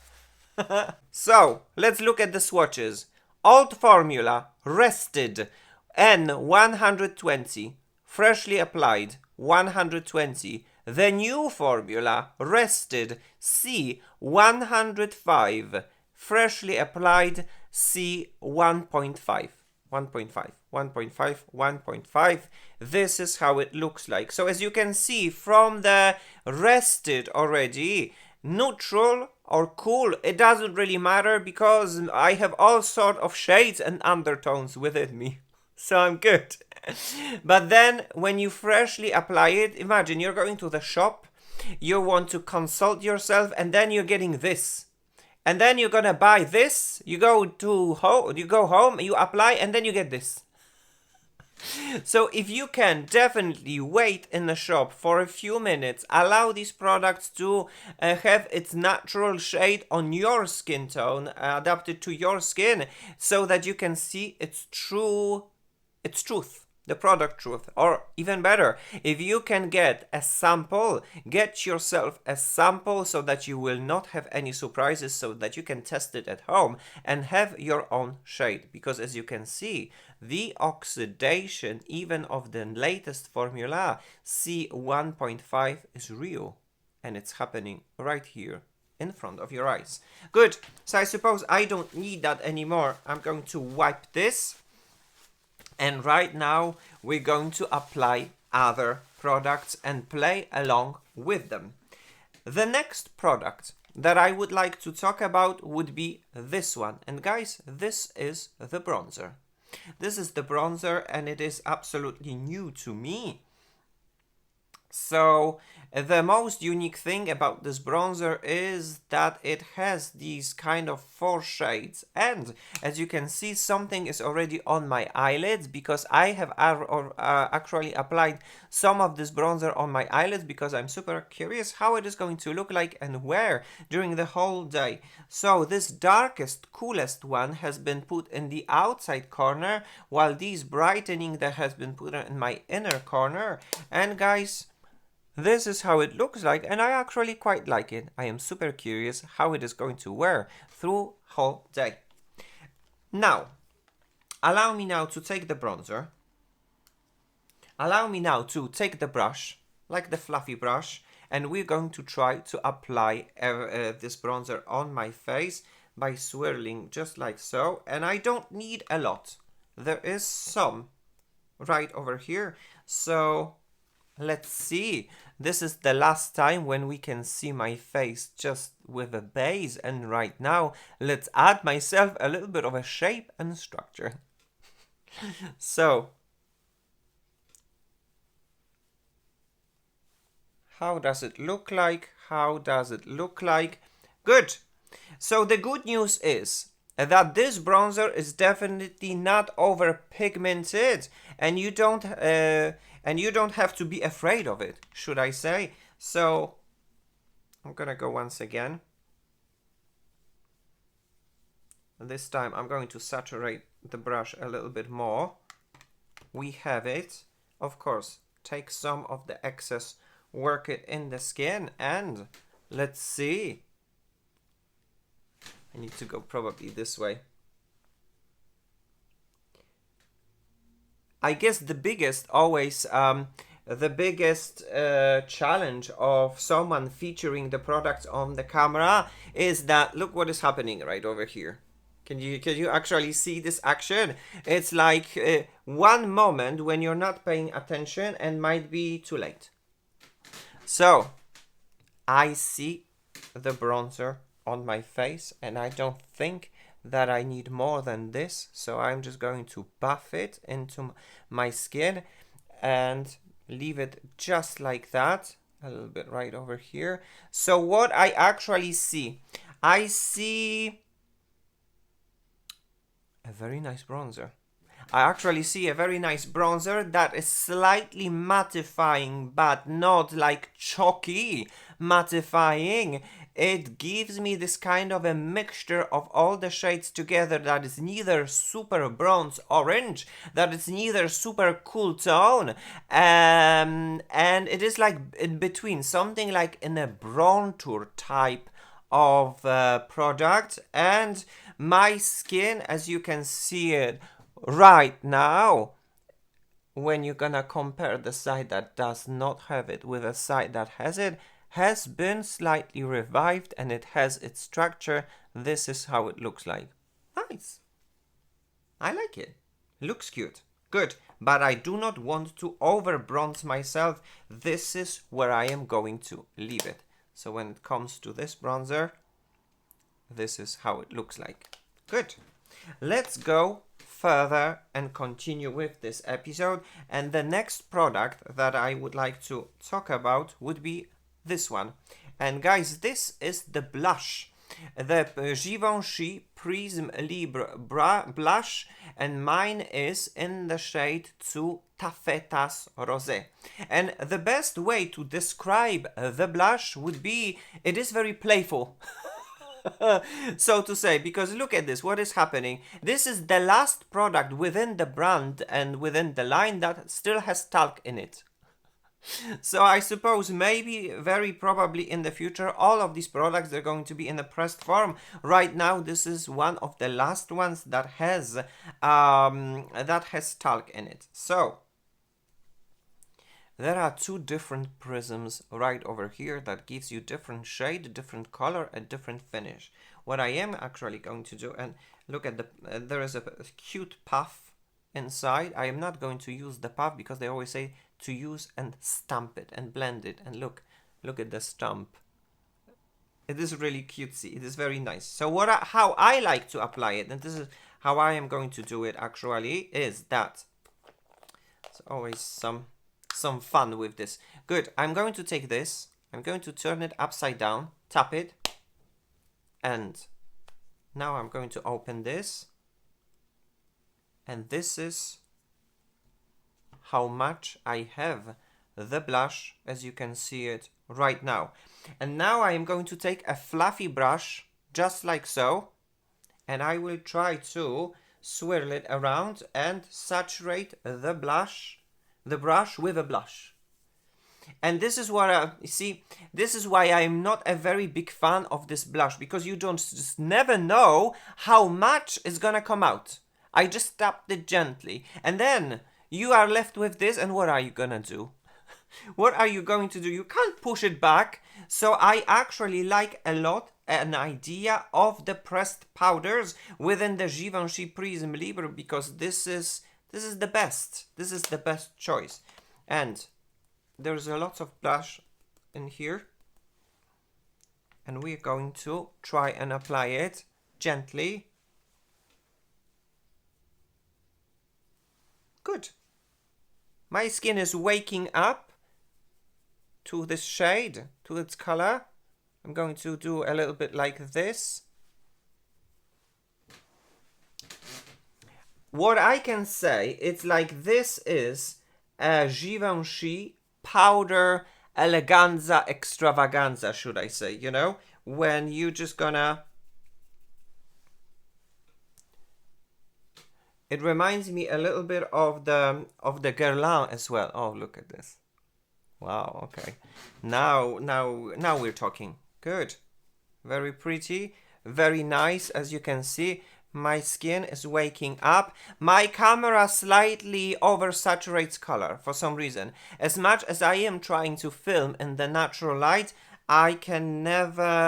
So let's look at the swatches. Old formula, rested, N120. Freshly applied, 120. The new formula, rested, C105. Freshly applied, C1.5. 1.5, 1.5, 1.5. This is how it looks like. So as you can see from the rested already, neutral or cool, it doesn't really matter because I have all sort of shades and undertones within me. So I'm good. But then when you freshly apply it, imagine you're going to the shop, you want to consult yourself, and then you're getting this. And then you're gonna buy this, you go home, you apply, and then you get this. So if you can definitely wait in the shop for a few minutes, allow these products to have its natural shade on your skin tone, adapted to your skin, so that you can see its truth, the product truth. Or even better, if you can get a sample, get yourself a sample so that you will not have any surprises, so that you can test it at home and have your own shade. Because as you can see, the oxidation even of the latest formula C1.5 is real, and it's happening right here in front of your eyes. Good. So I suppose I don't need that anymore. I'm going to wipe this. And right now we're going to apply other products and play along with them. The next product that I would like to talk about would be this one. And guys, this is the bronzer. This is the bronzer and it is absolutely new to me. So the most unique thing about this bronzer is that it has these kind of 4 shades, and as you can see, something is already on my eyelids because I have actually applied some of this bronzer on my eyelids because I'm super curious how it is going to look like and wear during the whole day. So this darkest, coolest one has been put in the outside corner, while these brightening that has been put in my inner corner. And guys, this is how it looks like, and I actually quite like it. I am super curious how it is going to wear through whole day. Now, allow me now to take the bronzer. Allow me now to take the brush, like the fluffy brush, and we're going to try to apply this bronzer on my face by swirling just like so. And I don't need a lot. There is some right over here. So let's see. This is the last time when we can see my face just with a base, and right now let's add myself a little bit of a shape and structure. So how does it look like? How does it look like? Good. So the good news is that this bronzer is definitely not over pigmented, and you don't have to be afraid of it, should I say. So I'm gonna go once again. This time I'm going to saturate the brush a little bit more. We have it. Of course, take some of the excess, work it in the skin, and let's see. I need to go probably this way. I guess the biggest challenge of someone featuring the product on the camera is that, look what is happening right over here. Can you actually see this action? It's like one moment when you're not paying attention and might be too late. So I see the bronzer on my face, and I don't think that I need more than this. So I'm just going to buff it into my skin and leave it just like that. A little bit right over here. So what I actually see, I see a very nice bronzer. I actually see a very nice bronzer that is slightly mattifying, but not like chalky mattifying. It gives me this kind of a mixture of all the shades together that is neither super bronze orange, that is neither super cool tone, and it is like in between, something like in a bronzer type of product. And my skin, as you can see it right now, when you're gonna compare the side that does not have it with a side that has it, has been slightly revived, and it has its structure. This is how it looks like. Nice. I like it. Looks cute. Good. But I do not want to over bronze myself. This is where I am going to leave it. So when it comes to this bronzer, this is how it looks like. Good. Let's go further and continue with this episode. And the next product that I would like to talk about would be this one. And guys, this is the blush, the Givenchy Prisme Libre blush, and mine is in the shade to Taffetas Rosé. And the best way to describe the blush would be, it is very playful. So to say, because look at this, what is happening? This is the last product within the brand and within the line that still has talc in it. So I suppose maybe very probably in the future all of these products are going to be in a pressed form. Right now this is one of the last ones that has talc in it. So there are two different prisms right over here that gives you different shade, different color, and different finish. What I am actually going to do, and look at there is a cute puff inside. I am not going to use the puff because they always say to use and stamp it and blend it. And look at the stamp. It is really cutesy. It is very nice. So how I like to apply it, and this is how I am going to do it actually, is that it's always some fun with this. Good. I'm going to take this. I'm going to turn it upside down, tap it, and now I'm going to open this. And this is how much I have the blush, as you can see it right now. And now I am going to take a fluffy brush, just like so, and I will try to swirl it around and saturate the brush with a blush. And this is what this is why I'm not a very big fan of this blush, because you just never know how much is gonna come out. I just tapped it gently, and then you are left with this, and what are you gonna do? What are you going to do? You can't push it back. So I actually like a lot an idea of the pressed powders within the Givenchy Prisme Libre, because this is the best. This is the best choice. And there's a lot of blush in here, and we're going to try and apply it gently. Good. My skin is waking up to this shade, to its color. I'm going to do a little bit like this. what I can say, it's like this is a Givenchy powder eleganza extravaganza, should I say, you know? When you just gonna... It reminds me a little bit of the Guerlain as well. Oh, look at this. Wow, okay. Now we're talking. Good. Very pretty. Very nice, as you can see. My skin is waking up. My camera slightly oversaturates color for some reason. As much as I am trying to film in the natural light, I can never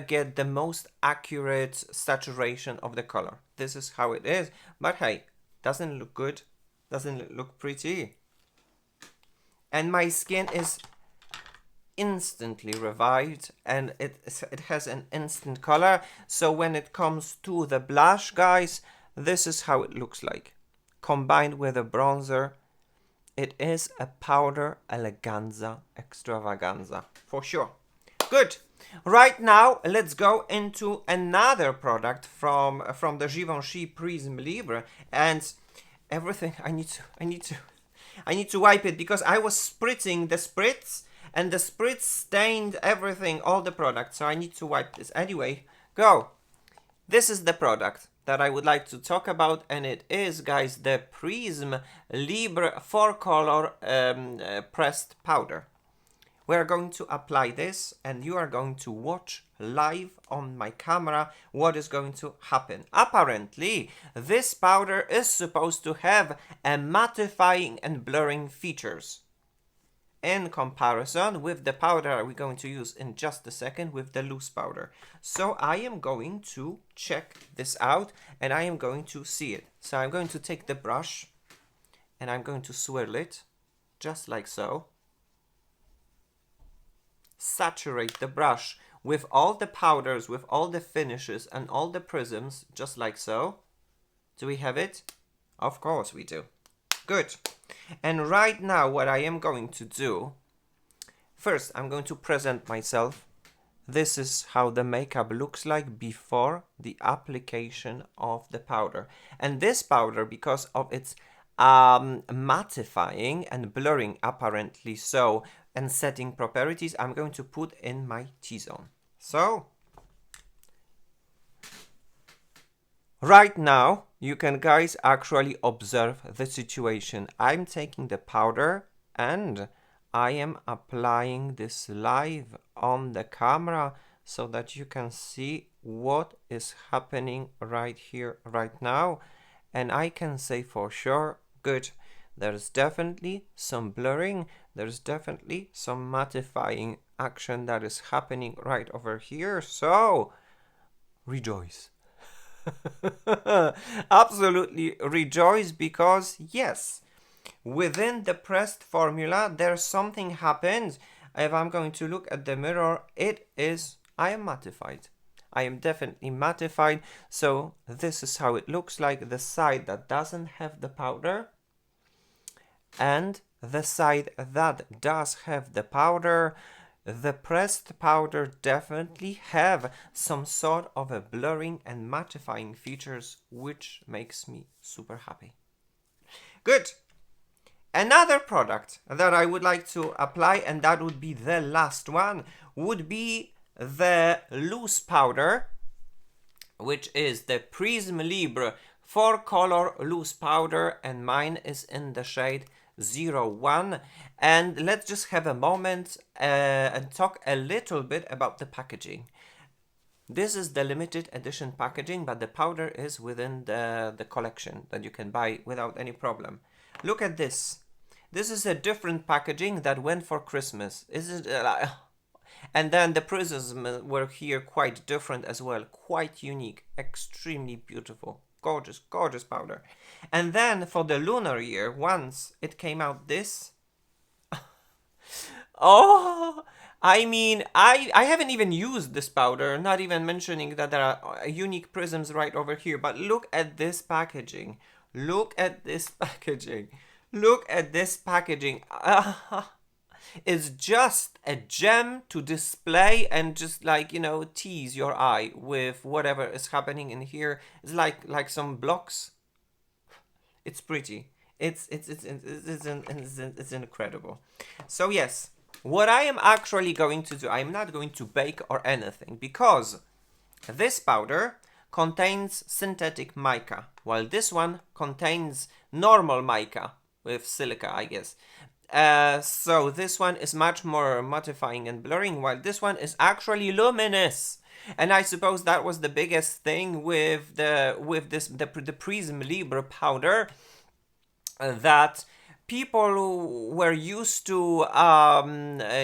get the most accurate saturation of the color. This is how it is. But hey, doesn't look good. Doesn't it look pretty? And my skin is instantly revived, and it has an instant color. So when it comes to the blush, guys, this is how it looks like. Combined with a bronzer, it is a powder eleganza extravaganza for sure. Good. Right now, let's go into another product from the Givenchy Prisme Libre, and everything I need to wipe it because I was spritzing the spritz, and the spritz stained everything, all the product. So I need to wipe this. Anyway, go. This is the product that I would like to talk about, and it is, guys, the Prisme Libre 4-color pressed powder. We're going to apply this, and you are going to watch live on my camera what is going to happen. Apparently, this powder is supposed to have a mattifying and blurring features in comparison with the powder we're going to use in just a second with the loose powder. So I am going to check this out, and I am going to see it. So I'm going to take the brush, and I'm going to swirl it, just like so. Saturate the brush with all the powders, with all the finishes and all the prisms, just like so. Do we have it? Of course we do. Good. And right now what I am going to do, first I'm going to present myself. This is how the makeup looks like before the application of the powder. And this powder, because of its mattifying and blurring apparently so, and setting properties, I'm going to put in my T-zone. So, right now, you can, guys, actually observe the situation. I'm taking the powder and I am applying this live on the camera so that you can see what is happening right here, right now. And I can say for sure, good. There's definitely some blurring, there's definitely some mattifying action that is happening right over here, so rejoice. Absolutely rejoice, because yes, within the pressed formula, there's something happened. If I'm going to look at the mirror, I am mattified. I am definitely mattified, so this is how it looks like, the side that doesn't have the powder, and the side that does have the powder. The pressed powder definitely have some sort of a blurring and mattifying features, which makes me super happy. Good. Another product that I would like to apply, and that would be the last one, would be the loose powder, which is the Prisme Libre 4-color loose powder, and mine is in the shade 01. And let's just have a moment and talk a little bit about the packaging. This is the limited edition packaging, but the powder is within the collection that you can buy without any problem. Look at this. This is a different packaging that went for Christmas. And then the prisms were here quite different as well. Quite unique. Extremely beautiful. Gorgeous, gorgeous powder. And then for the lunar year, once it came out this. Oh, I mean, I haven't even used this powder, not even mentioning that there are unique prisms right over here. But look at this packaging. Look at this packaging. Look at this packaging. is just a gem to display and just like, you know, tease your eye with whatever is happening in here. It's like some blocks. It's pretty. It's incredible. So yes, what I am actually going to do, I'm not going to bake or anything, because this powder contains synthetic mica, while this one contains normal mica with silica, I guess. So this one is much more mattifying and blurring, while this one is actually luminous. And I suppose that was the biggest thing with the Prisme Libre powder, that people were used to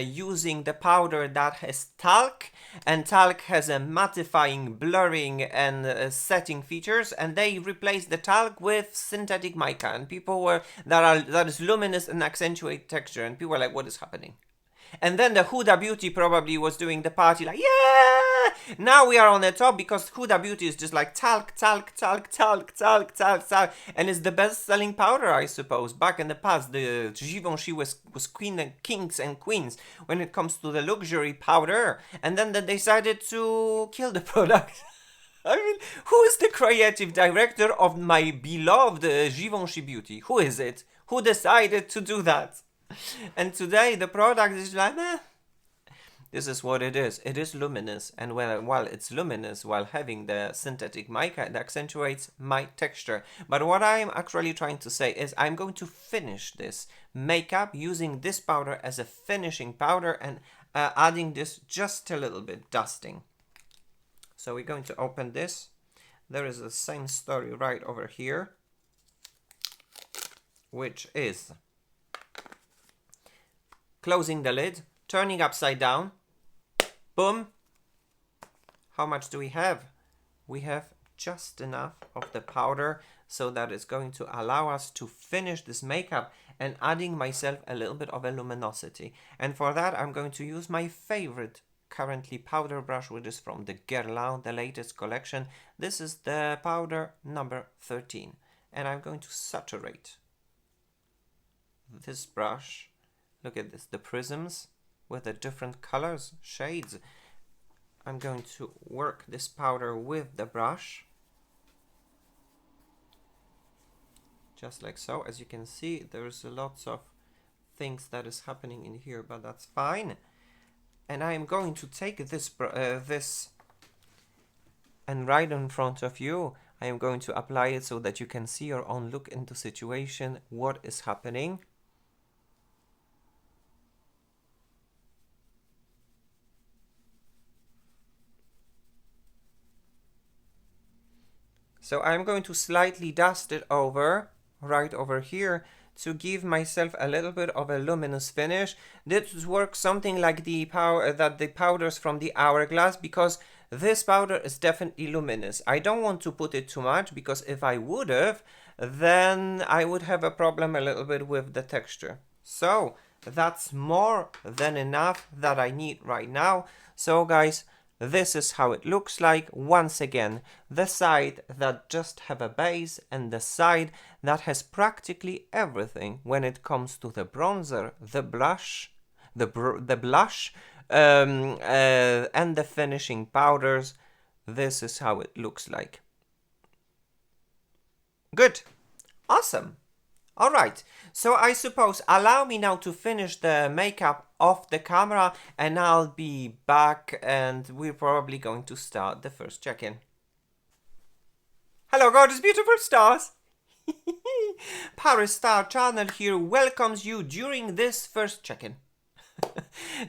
using the powder that has talc, and talc has a mattifying, blurring and setting features, and they replaced the talc with synthetic mica, and people were that is luminous and accentuate texture, and people were like, what is happening? And then the Huda Beauty probably was doing the party like, yeah! Now we are on the top because Huda Beauty is just like talc, talc, talc, talc, talc, talc, talc. And it's the best-selling powder, I suppose. Back in the past, the Givenchy was queen and kings and queens when it comes to the luxury powder. And then they decided to kill the product. I mean, who is the creative director of my beloved Givenchy Beauty? Who is it? Who decided to do that? And today the product is like, this is what it is. It is luminous, and while it's luminous, while having the synthetic mica, it accentuates my texture. But what I'm actually trying to say is I'm going to finish this makeup using this powder as a finishing powder, and adding this just a little bit, dusting. So we're going to open this. There is the same story right over here, which is closing the lid, turning upside down, boom. How much do we have? We have just enough of the powder so that it's going to allow us to finish this makeup, and adding myself a little bit of a luminosity. And for that, I'm going to use my favorite currently powder brush, which is from the Guerlain, the latest collection. This is the powder number 13. And I'm going to saturate this brush. Look at this, the prisms with the different colors, shades. I'm going to work this powder with the brush. Just like so. As you can see, there's lots of things that is happening in here, but that's fine. And I am going to take this and right in front of you, I am going to apply it so that you can see your own look into situation, what is happening. So I'm going to slightly dust it over, right over here, to give myself a little bit of a luminous finish. This works something like the powders from the Hourglass, because this powder is definitely luminous. I don't want to put it too much, because if I would have, then I would have a problem a little bit with the texture. So that's more than enough that I need right now. So guys, this is how it looks like. Once again, the side that just have a base, and the side that has practically everything when it comes to the bronzer, the blush, the blush, and the finishing powders. This is how it looks like. Good. Awesome. All right, so I suppose allow me now to finish the makeup off the camera, and I'll be back, and we're probably going to start the first check-in. Hello gorgeous beautiful stars! ParisStarChannel here welcomes you during this first check-in.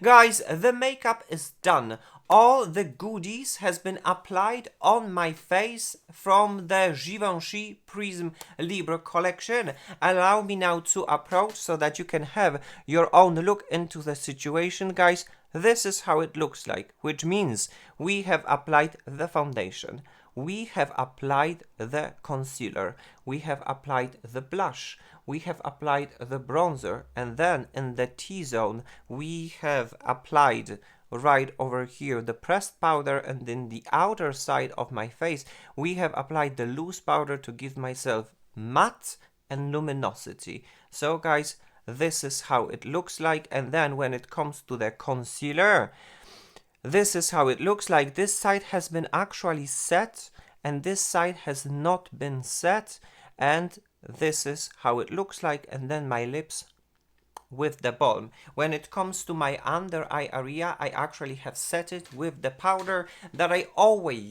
Guys, the makeup is done. All the goodies has been applied on my face from the Givenchy Prisme Libre collection. Allow me now to approach so that you can have your own look into the situation, guys. This is how it looks like, which means we have applied the foundation, we have applied the concealer, we have applied the blush, we have applied the bronzer, and then in the T-zone we have applied right over here the pressed powder, and in the outer side of my face we have applied the loose powder to give myself matte and luminosity. So guys, this is how it looks like. And then when it comes to the concealer, this is how it looks like. This side has been actually set and this side has not been set, and this is how it looks like. And then my lips with the balm. When it comes to my under eye area, I actually have set it with the powder that I always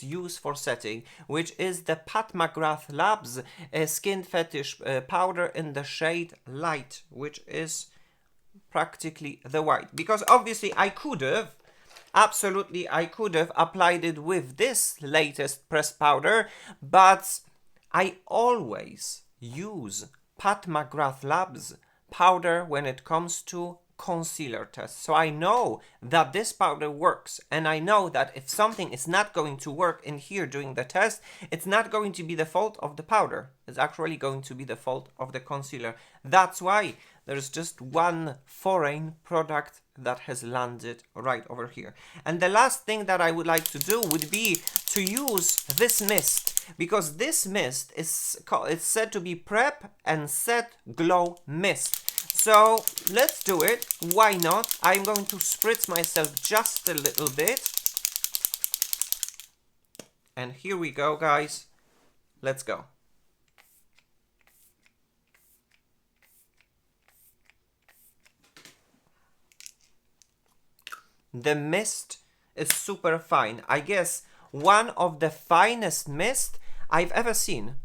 use for setting, which is the Pat McGrath Labs Skin Fetish powder in the shade Light, which is practically the white. Because obviously I could have applied it with this latest pressed powder, but I always use Pat McGrath Labs powder when it comes to concealer tests. So I know that this powder works, and I know that if something is not going to work in here during the test, it's not going to be the fault of the powder. It's actually going to be the fault of the concealer. That's why there's just one foreign product that has landed right over here. And the last thing that I would like to do would be to use this mist, because this mist is said to be Prep and Set Glow Mist. So let's do it. Why not? I'm going to spritz myself just a little bit. And here we go, guys. Let's go. The mist is super fine. I guess one of the finest mist I've ever seen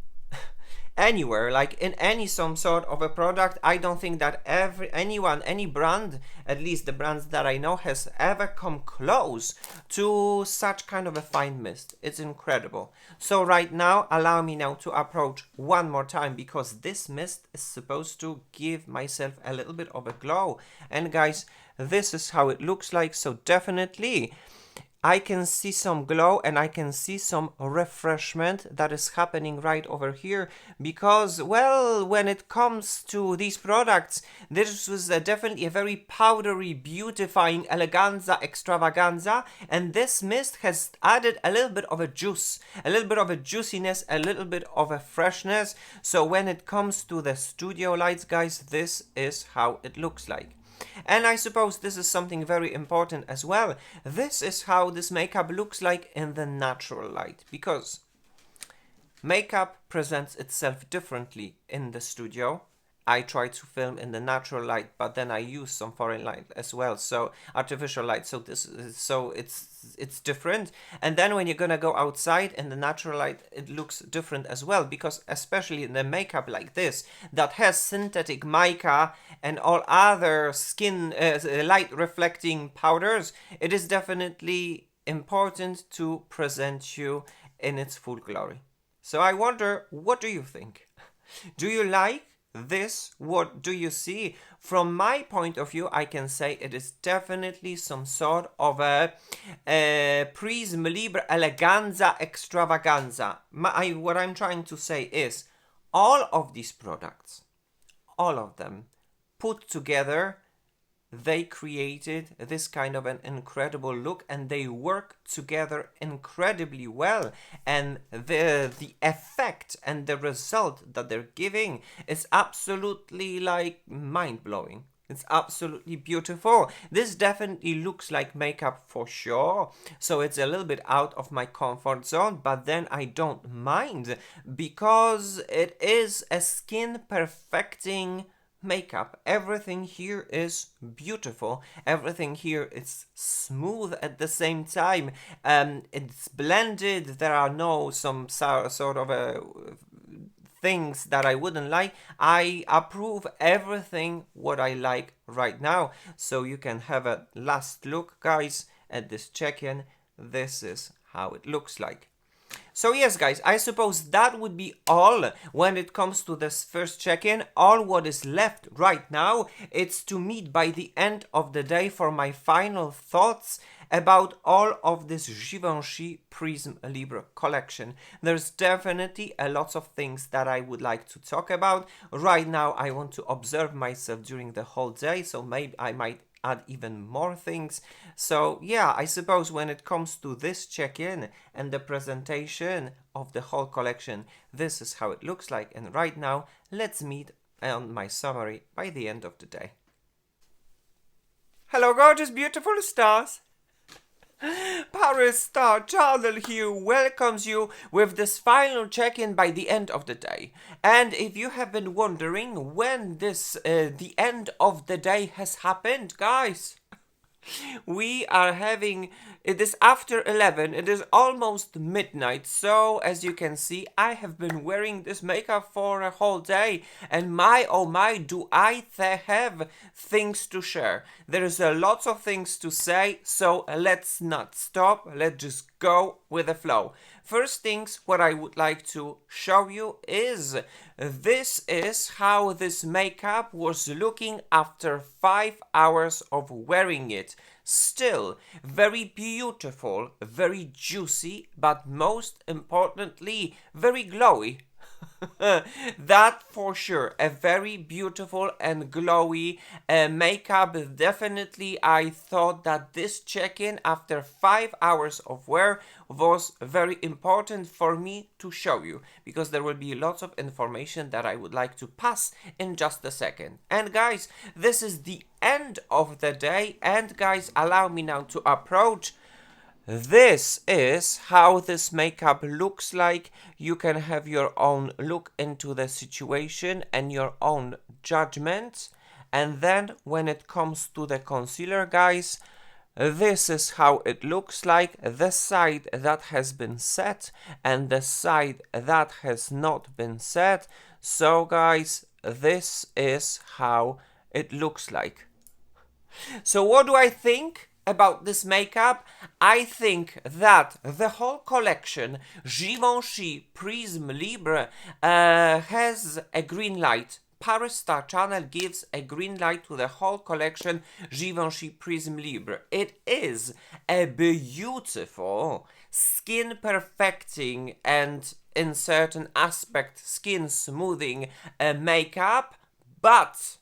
anywhere, like in any some sort of a product. I don't think that any brand, at least the brands that I know, has ever come close to such kind of a fine mist. It's incredible. So right now, allow me now to approach one more time, because this mist is supposed to give myself a little bit of a glow. And guys, this is how it looks like. So definitely I can see some glow and I can see some refreshment that is happening right over here, because, well, when it comes to these products, this was definitely a very powdery, beautifying eleganza extravaganza, and this mist has added a little bit of a juice, a little bit of a juiciness, a little bit of a freshness. So when it comes to the studio lights, guys, this is how it looks like. And I suppose this is something very important as well. This is how this makeup looks like in the natural light, because makeup presents itself differently in the studio. I try to film in the natural light, but then I use some foreign light as well, so artificial light. So it's different. And then when you're gonna go outside in the natural light, it looks different as well, because especially in the makeup like this that has synthetic mica and all other skin light reflecting powders, it is definitely important to present you in its full glory. So I wonder, what do you think? Do you like this? What do you see? From my point of view, I can say it is definitely some sort of a Prisme Libre eleganza extravaganza. What I'm trying to say is, all of these products, all of them put together, they created this kind of an incredible look, and they work together incredibly well. And the effect and the result that they're giving is absolutely like mind-blowing. It's absolutely beautiful. This definitely looks like makeup for sure. So it's a little bit out of my comfort zone, but then I don't mind, because it is a skin perfecting makeup. Everything here is beautiful. Everything here is smooth at the same time. It's blended. There are no some sort of things that I wouldn't like. I approve everything what I like right now. So you can have a last look, guys, at this check-in. This is how it looks like. So yes, guys, I suppose that would be all when it comes to this first check-in. All what is left right now, it's to meet by the end of the day for my final thoughts about all of this Givenchy Prisme Libre collection. There's definitely a lot of things that I would like to talk about. Right now, I want to observe myself during the whole day, so maybe I might add even more things. So yeah, I suppose when it comes to this check-in and the presentation of the whole collection, this is how it looks like. And right now, let's meet on my summary by the end of the day. Hello gorgeous beautiful stars! ParisStarChannel here welcomes you with this final check-in by the end of the day. And if you have been wondering when the end of the day has happened, guys, we are having, it is after 11, it is almost midnight, so as you can see, I have been wearing this makeup for a whole day, and my oh my, do I have things to share. There is a lot of things to say, so let's not stop, let's just go with the flow. First things, what I would like to show you is, this is how this makeup was looking after 5 hours of wearing it. Still, very beautiful, very juicy, but most importantly, very glowy. That for sure, a very beautiful and glowy makeup. Definitely I thought that this check-in after 5 hours of wear was very important for me to show you, because there will be lots of information that I would like to pass in just a second. And guys, this is the end of the day, and guys, allow me now to approach. This is how this makeup looks like. You can have your own look into the situation and your own judgment. And then when it comes to the concealer, guys, this is how it looks like. The side that has been set and the side that has not been set. So guys, this is how it looks like. So what do I think about this makeup? I think that the whole collection Givenchy Prisme Libre has a green light. ParisStarChannel gives a green light to the whole collection Givenchy Prisme Libre. It is a beautiful skin perfecting and in certain aspects skin smoothing makeup, but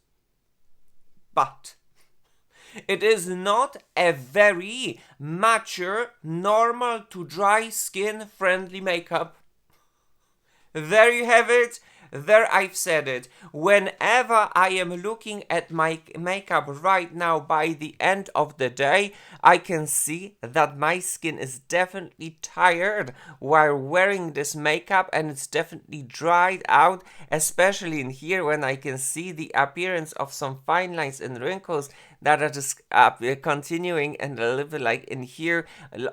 it is not a very mature, normal to dry skin friendly makeup. There you have it. There I've said it. Whenever I am looking at my makeup right now by the end of the day, I can see that my skin is definitely tired while wearing this makeup, and it's definitely dried out, especially in here when I can see the appearance of some fine lines and wrinkles that are just continuing, and a little bit like in here.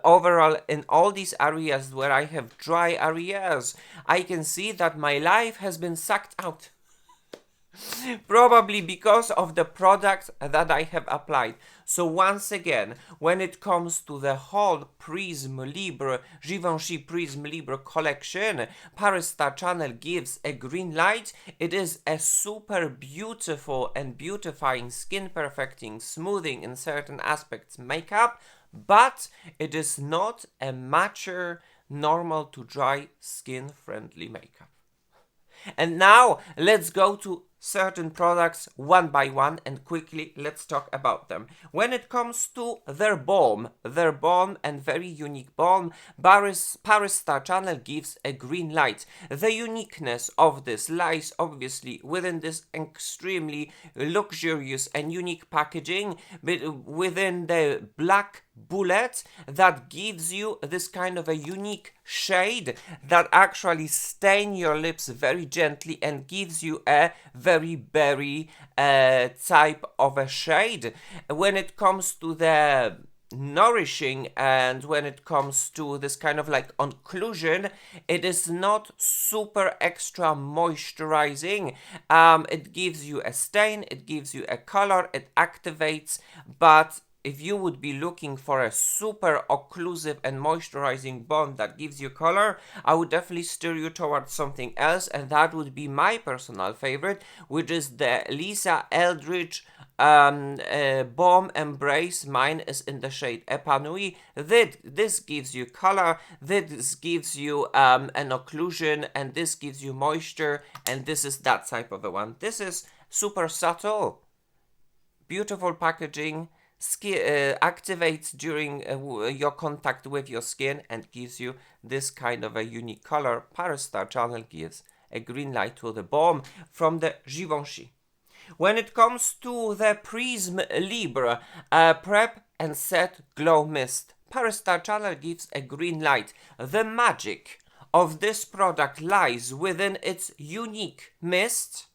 Overall, in all these areas where I have dry areas, I can see that my life has been sucked out. Probably because of the product that I have applied. So once again, when it comes to the whole Prisme Libre, Givenchy Prisme Libre collection, ParisStarChannel gives a green light. It is a super beautiful and beautifying, skin perfecting, smoothing in certain aspects makeup, but it is not a mature, normal to dry, skin friendly makeup. And now let's go to certain products one by one, and quickly let's talk about them. When it comes to their balm and very unique balm, ParisStarChannel gives a green light. The uniqueness of this lies obviously within this extremely luxurious and unique packaging, but within the black bullet that gives you this kind of a unique shade that actually stain your lips very gently and gives you a very berry type of a shade. When it comes to the nourishing and when it comes to this kind of like occlusion, it is not super extra moisturizing. It gives you a stain, it gives you a color, it activates, but if you would be looking for a super occlusive and moisturizing balm that gives you color, I would definitely steer you towards something else, and that would be my personal favorite, which is the Lisa Eldridge Balm Embrace. Mine is in the shade Epanouie. This gives you color, this gives you an occlusion, and this gives you moisture, and this is that type of a one. This is super subtle, beautiful packaging, activates during your contact with your skin and gives you this kind of a unique color. ParisStarChannel gives a green light to the balm from the Givenchy. When it comes to the Prisme Libre Prep and Set Glow Mist, ParisStarChannel gives a green light. The magic of this product lies within its unique mist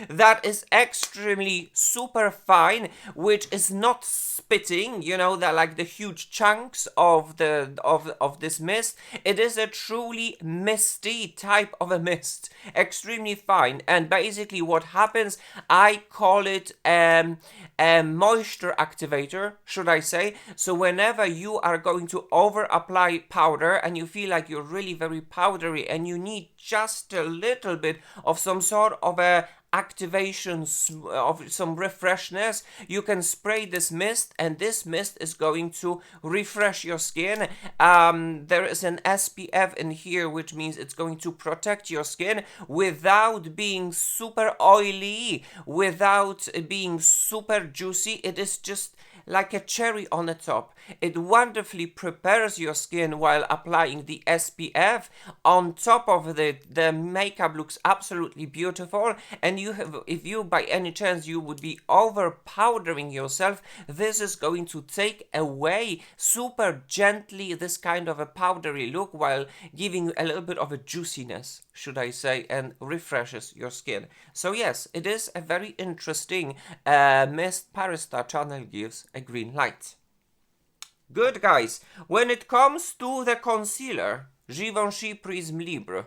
that is extremely super fine, which is not spitting, you know, that like the huge chunks of this mist. It is a truly misty type of a mist, extremely fine. And basically what happens, I call it a moisture activator, should I say. So whenever you are going to over apply powder and you feel like you're really very powdery and you need just a little bit of some sort of a activation of some refreshness, you can spray this mist, and this mist is going to refresh your skin. There is an SPF in here, which means it's going to protect your skin without being super oily, without being super juicy. It is just like a cherry on the top. It wonderfully prepares your skin while applying the SPF. On top of the makeup looks absolutely beautiful, and you have, if you by any chance you would be over powdering yourself, this is going to take away super gently this kind of a powdery look while giving you a little bit of a juiciness, should I say, and refreshes your skin. So yes, it is a very interesting mist. ParisStarChannel gives a green light. Good, guys. When it comes to the concealer, Givenchy Prisme Libre,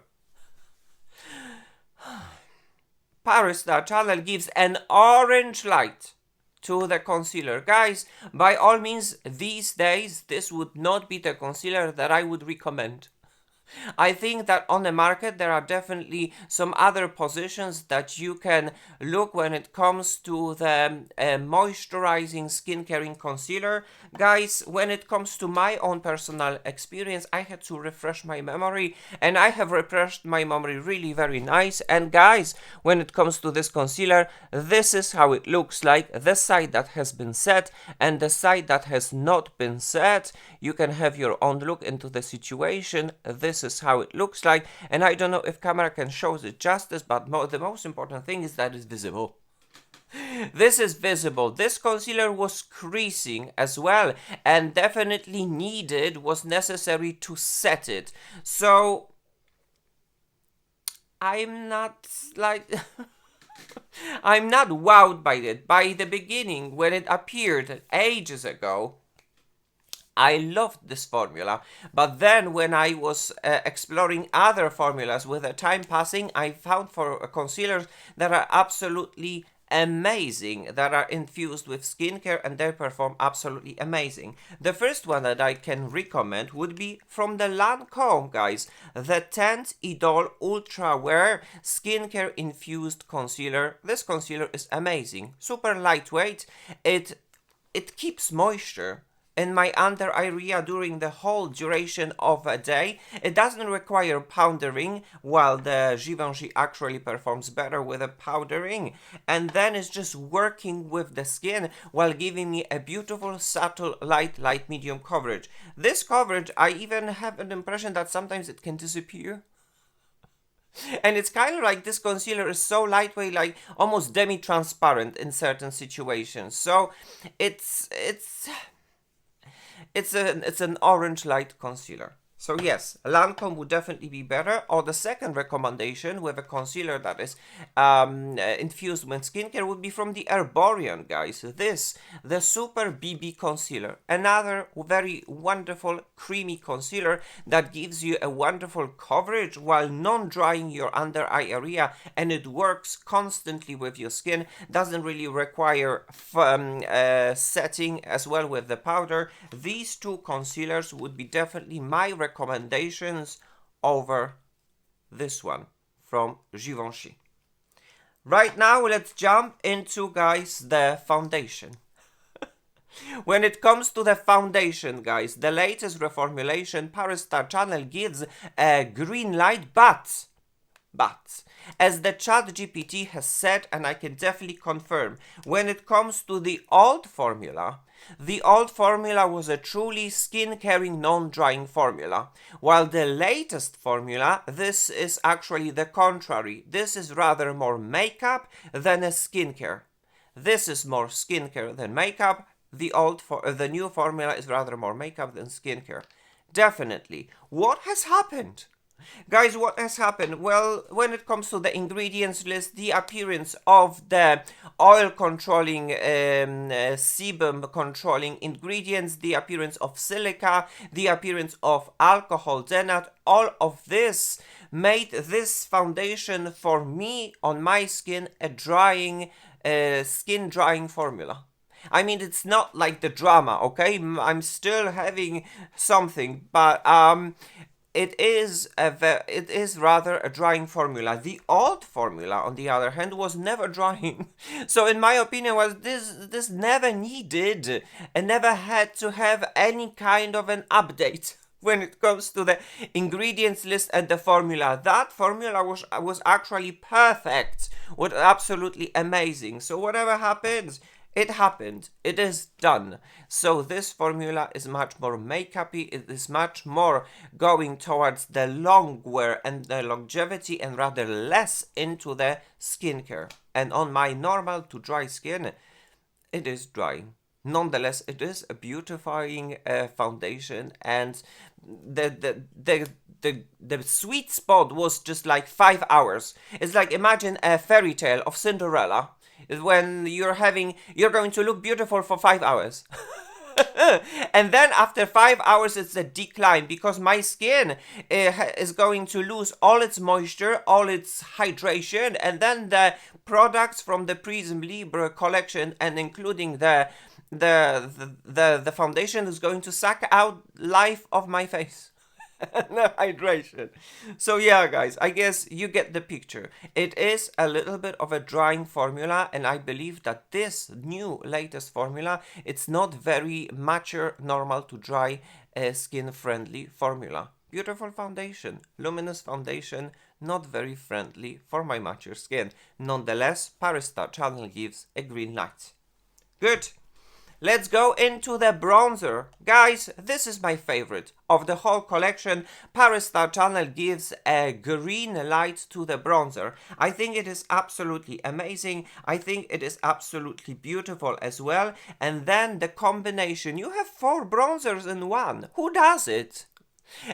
ParisStarChannel gives an orange light to the concealer. Guys, by all means, these days, this would not be the concealer that I would recommend. I think that on the market there are definitely some other positions that you can look when it comes to the moisturizing skincare concealer. Guys, when it comes to my own personal experience, I had to refresh my memory, and I have refreshed my memory really very nice. And guys, when it comes to this concealer, this is how it looks like. The side that has been set and the side that has not been set. You can have your own look into the situation. This is how it looks like, and I don't know if camera can show it justice, but the most important thing is that it's visible. This is visible. This concealer was creasing as well, and definitely was necessary to set it. So I'm not like I'm not wowed by it. By the beginning, when it appeared ages ago, I loved this formula, but then when I was exploring other formulas with the time passing, I found for concealers that are absolutely amazing, that are infused with skincare, and they perform absolutely amazing. The first one that I can recommend would be from the Lancome, guys, the Tint Idol Ultra Wear Skincare Infused Concealer. This concealer is amazing, super lightweight, it keeps moisture in my under area during the whole duration of a day. It doesn't require powdering, while the Givenchy actually performs better with a powdering, and then it's just working with the skin while giving me a beautiful subtle light medium coverage. This coverage, I even have an impression that sometimes it can disappear. And it's kind of like this concealer is so lightweight, like almost demi-transparent in certain situations. So it's an orange light concealer. So yes, Lancome would definitely be better. Or the second recommendation with a concealer that is infused with skincare would be from the Herborian, guys. This, the Super BB Concealer. Another very wonderful creamy concealer that gives you a wonderful coverage while non-drying your under eye area, and it works constantly with your skin. Doesn't really require setting as well with the powder. These two concealers would be definitely my recommendations over this one from Givenchy. Right now, let's jump into, guys, the foundation. When it comes to the foundation, guys, the latest reformulation, ParisStarChannel gives a green light, but But, as the ChatGPT has said, and I can definitely confirm, when it comes to the old formula was a truly skin-caring, non-drying formula, while the latest formula, this is actually the contrary. This is rather more makeup than a skincare. This is more skincare than makeup. The new formula is rather more makeup than skincare. Definitely. What has happened? Guys, what has happened? Well, when it comes to the ingredients list, the appearance of the oil controlling, sebum controlling ingredients, the appearance of silica, the appearance of alcohol denat, all of this made this foundation for me on my skin a drying, skin drying formula. I mean, it's not like the drama, okay? I'm still having something, but it is rather a drying formula. The old formula, on the other hand, was never drying. So in my opinion, was this never needed and never had to have any kind of an update when it comes to the ingredients list and the formula. That formula was actually perfect, was absolutely amazing. So whatever happens, it happened. It is done. So this formula is much more makeupy. It is much more going towards the long wear and the longevity and rather less into the skincare. And on my normal to dry skin, it is drying. Nonetheless, it is a beautifying foundation, and the sweet spot was just like 5 hours. It's like, imagine a fairy tale of Cinderella. When you're going to look beautiful for 5 hours. And then after 5 hours it's a decline, because my skin is going to lose all its moisture, all its hydration, and then the products from the Prisme Libre collection, and including the foundation, is going to suck out life of my face. No hydration. So yeah, guys, I guess you get the picture. It is a little bit of a drying formula, and I believe that this new latest formula, it's not very mature, normal to dry, skin friendly formula. Beautiful foundation, luminous foundation, not very friendly for my mature skin. Nonetheless, ParisStarChannel gives a green light. Good. Let's go into the bronzer. Guys, this is my favorite of the whole collection. ParisStarChannel gives a green light to the bronzer. I think it is absolutely amazing. I think it is absolutely beautiful as well. And then the combination. You have 4 bronzers in one. Who does it?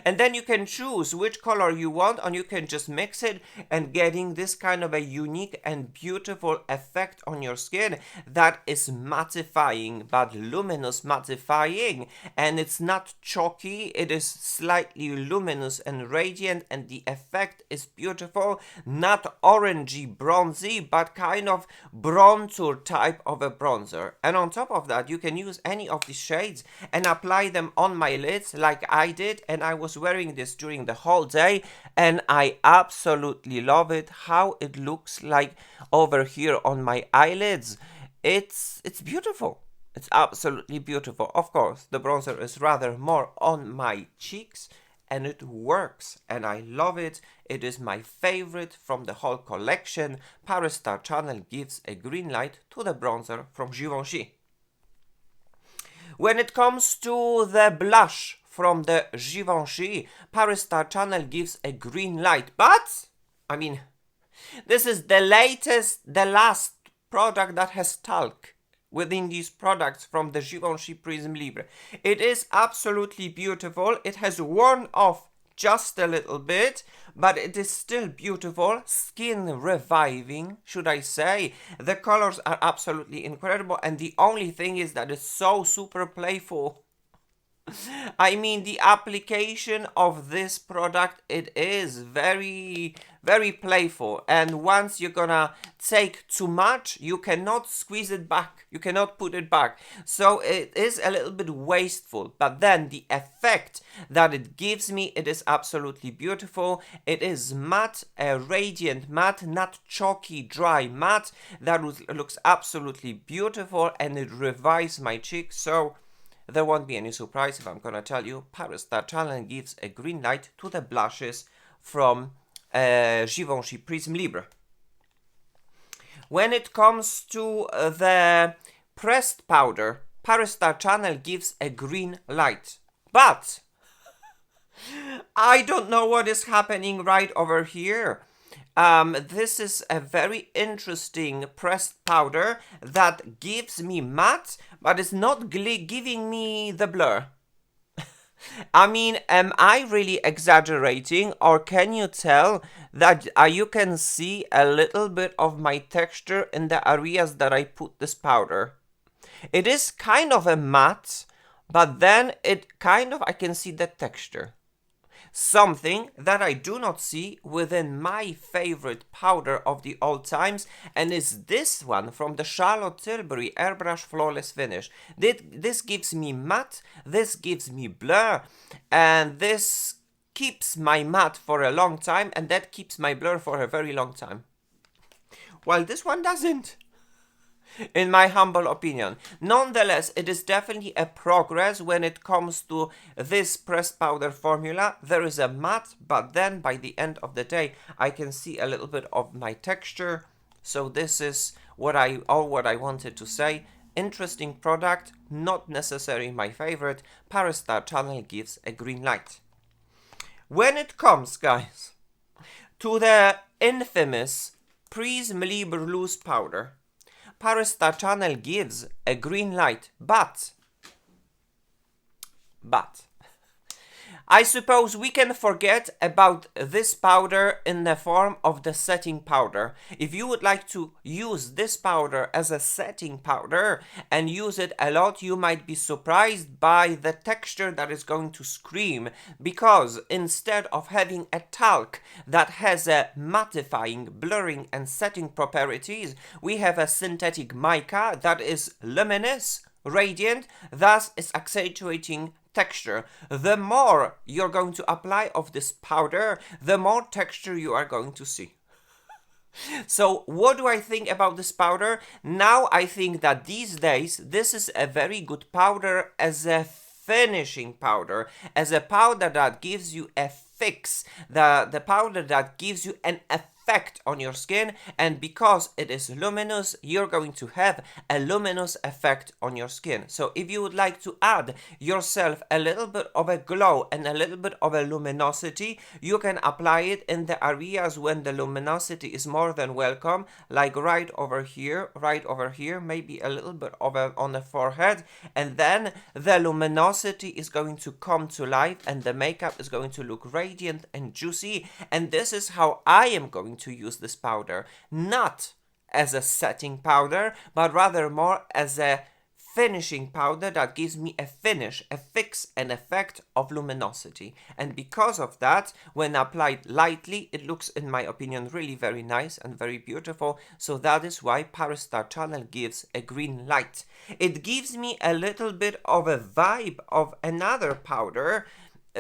And then you can choose which color you want, and you can just mix it and getting this kind of a unique and beautiful effect on your skin that is mattifying, but luminous mattifying, and it's not chalky. It is slightly luminous and radiant, and the effect is beautiful, not orangey bronzy, but kind of bronzer type of a bronzer. And on top of that, you can use any of these shades and apply them on my lids like I did, and I was wearing this during the whole day, and I absolutely love it, how it looks like over here on my eyelids. It's beautiful. It's absolutely beautiful. Of course, the bronzer is rather more on my cheeks, and it works, and I love it. It is my favorite from the whole collection. ParisStarChannel gives a green light to the bronzer from Givenchy. When it comes to the blush from the Givenchy, ParisStarChannel gives a green light. But, I mean, this is the last product that has talc within these products from the Givenchy Prisme Libre. It is absolutely beautiful. It has worn off just a little bit, but it is still beautiful, skin reviving, should I say. The colors are absolutely incredible, and the only thing is that it's so super playful. I mean, the application of this product, it is very, very playful. And once you're gonna take too much, you cannot squeeze it back. You cannot put it back. So it is a little bit wasteful. But then the effect that it gives me, it is absolutely beautiful. It is matte, a radiant matte, not chalky, dry matte. That looks absolutely beautiful, and it revives my cheeks. So there won't be any surprise if I'm gonna tell you ParisStarChannel gives a green light to the blushes from Givenchy Prisme Libre. When it comes to the pressed powder, ParisStarChannel gives a green light. But I don't know what is happening right over here. This is a very interesting pressed powder that gives me matte, but it's not giving me the blur. I mean, am I really exaggerating, or can you tell that you can see a little bit of my texture in the areas that I put this powder? It is kind of a matte, but then I can see the texture. Something that I do not see within my favorite powder of the old times, and is this one from the Charlotte Tilbury Airbrush Flawless Finish. This gives me matte, this gives me blur, and this keeps my matte for a long time, and that keeps my blur for a very long time. While this one doesn't, in my humble opinion. Nonetheless, it is definitely a progress when it comes to this pressed powder formula. There is a matte, but then by the end of the day, I can see a little bit of my texture. So this is what I wanted to say. Interesting product, not necessarily my favorite. ParisStarChannel gives a green light. When it comes, guys, to the infamous Prisme Libre loose powder, ParisStarChannel gives a green light, but I suppose we can forget about this powder in the form of the setting powder. If you would like to use this powder as a setting powder and use it a lot, you might be surprised by the texture that is going to scream, because instead of having a talc that has a mattifying, blurring and setting properties, we have a synthetic mica that is luminous, radiant, thus is accentuating texture. The more you're going to apply of this powder, the more texture you are going to see. So what do I think about this powder? Now I think that these days this is a very good powder as a finishing powder, as a powder that gives you a fix, the powder that gives you an effect on your skin, and because it is luminous, you're going to have a luminous effect on your skin. So if you would like to add yourself a little bit of a glow and a little bit of a luminosity, you can apply it in the areas when the luminosity is more than welcome, like right over here, maybe a little bit of on the forehead, and then the luminosity is going to come to life and the makeup is going to look radiant and juicy. And this is how I am going to use this powder, not as a setting powder, but rather more as a finishing powder that gives me a finish, a fix, an effect of luminosity. And because of that, when applied lightly, it looks, in my opinion, really very nice and very beautiful. So that is why ParisStarChannel gives a green light. It gives me a little bit of a vibe of another powder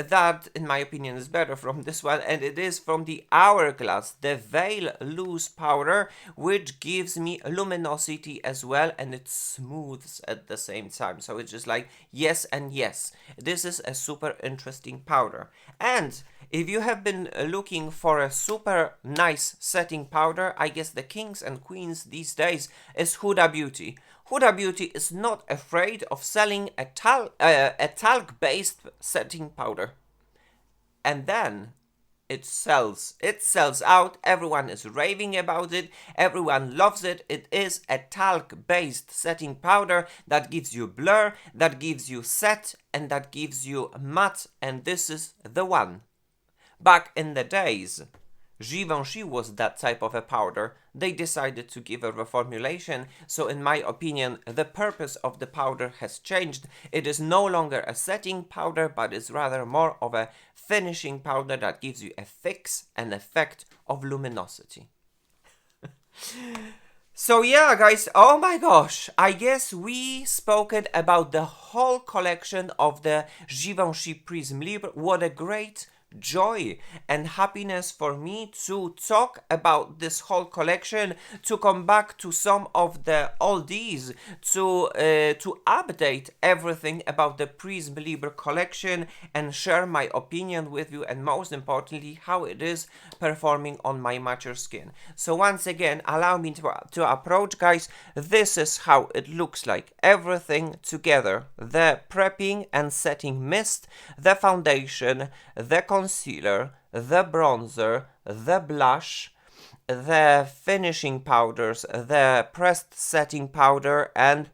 that, in my opinion, is better from this one, and it is from the Hourglass, the Veil Loose Powder, which gives me luminosity as well, and it smooths at the same time. So it's just like yes and yes. This is a super interesting powder. And if you have been looking for a super nice setting powder, I guess the kings and queens these days is Huda Beauty. Huda Beauty is not afraid of selling a talc-based setting powder. And then it sells out, everyone is raving about it, everyone loves it. It is a talc-based setting powder that gives you blur, that gives you set, and that gives you matte, and this is the one. Back in the days, Givenchy was that type of a powder. They decided to give a reformulation, so in my opinion, the purpose of the powder has changed. It is no longer a setting powder, but is rather more of a finishing powder that gives you a fix, an effect of luminosity. So yeah, guys, oh my gosh, I guess we spoken about the whole collection of the Givenchy Prisme Libre. What a great joy and happiness for me to talk about this whole collection, to come back to some of the oldies, to update everything about the Prisme Libre collection and share my opinion with you, and most importantly how it is performing on my mature skin. So once again, allow me to approach, guys. This is how it looks like, everything together: the prepping and setting mist, the foundation, the concealer, the bronzer, the blush, the finishing powders, the pressed setting powder, and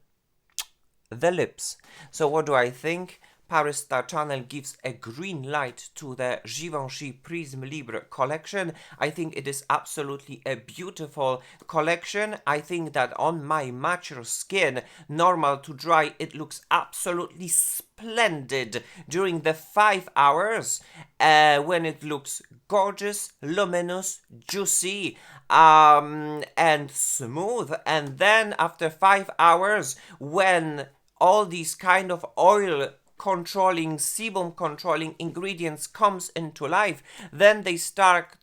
the lips. So what do I think? ParisStarChannel gives a green light to the Givenchy Prisme Libre collection. I think it is absolutely a beautiful collection. I think that on my mature skin, normal to dry, it looks absolutely splendid during the 5 hours, when it looks gorgeous, luminous, juicy, and smooth. And then after 5 hours, when all these kind of oil controlling, sebum controlling ingredients comes into life, then they start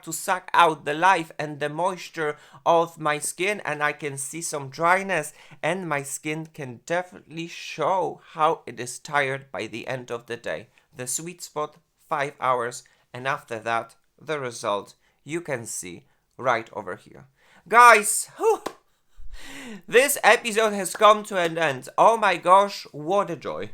to suck out the life and the moisture of my skin, and I can see some dryness, and my skin can definitely show how it is tired by the end of the day. The sweet spot, 5 hours, and after that, the result you can see right over here. Guys, whew, this episode has come to an end. Oh my gosh, what a joy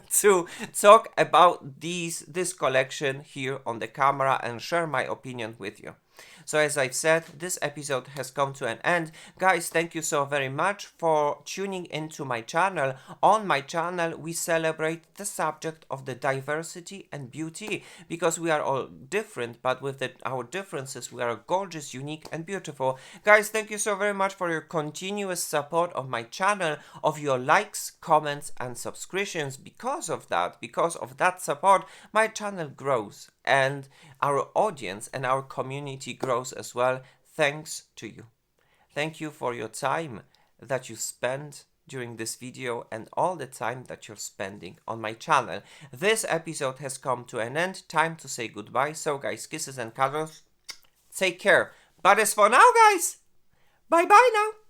to talk about this collection here on the camera and share my opinion with you. So as I've said, this episode has come to an end. Guys, thank you so very much for tuning into my channel. On my channel, we celebrate the subject of the diversity and beauty, because we are all different, but with our differences, we are gorgeous, unique, and beautiful. Guys, thank you so very much for your continuous support of my channel, of your likes, comments, and subscriptions. Because of that support, my channel grows, and our audience and our community grows as well, thanks to you. Thank you for your time that you spend during this video and all the time that you're spending on my channel. This episode has come to an end. Time to say goodbye. So guys, kisses and cuddles. Take care. But as for now, guys, bye bye now.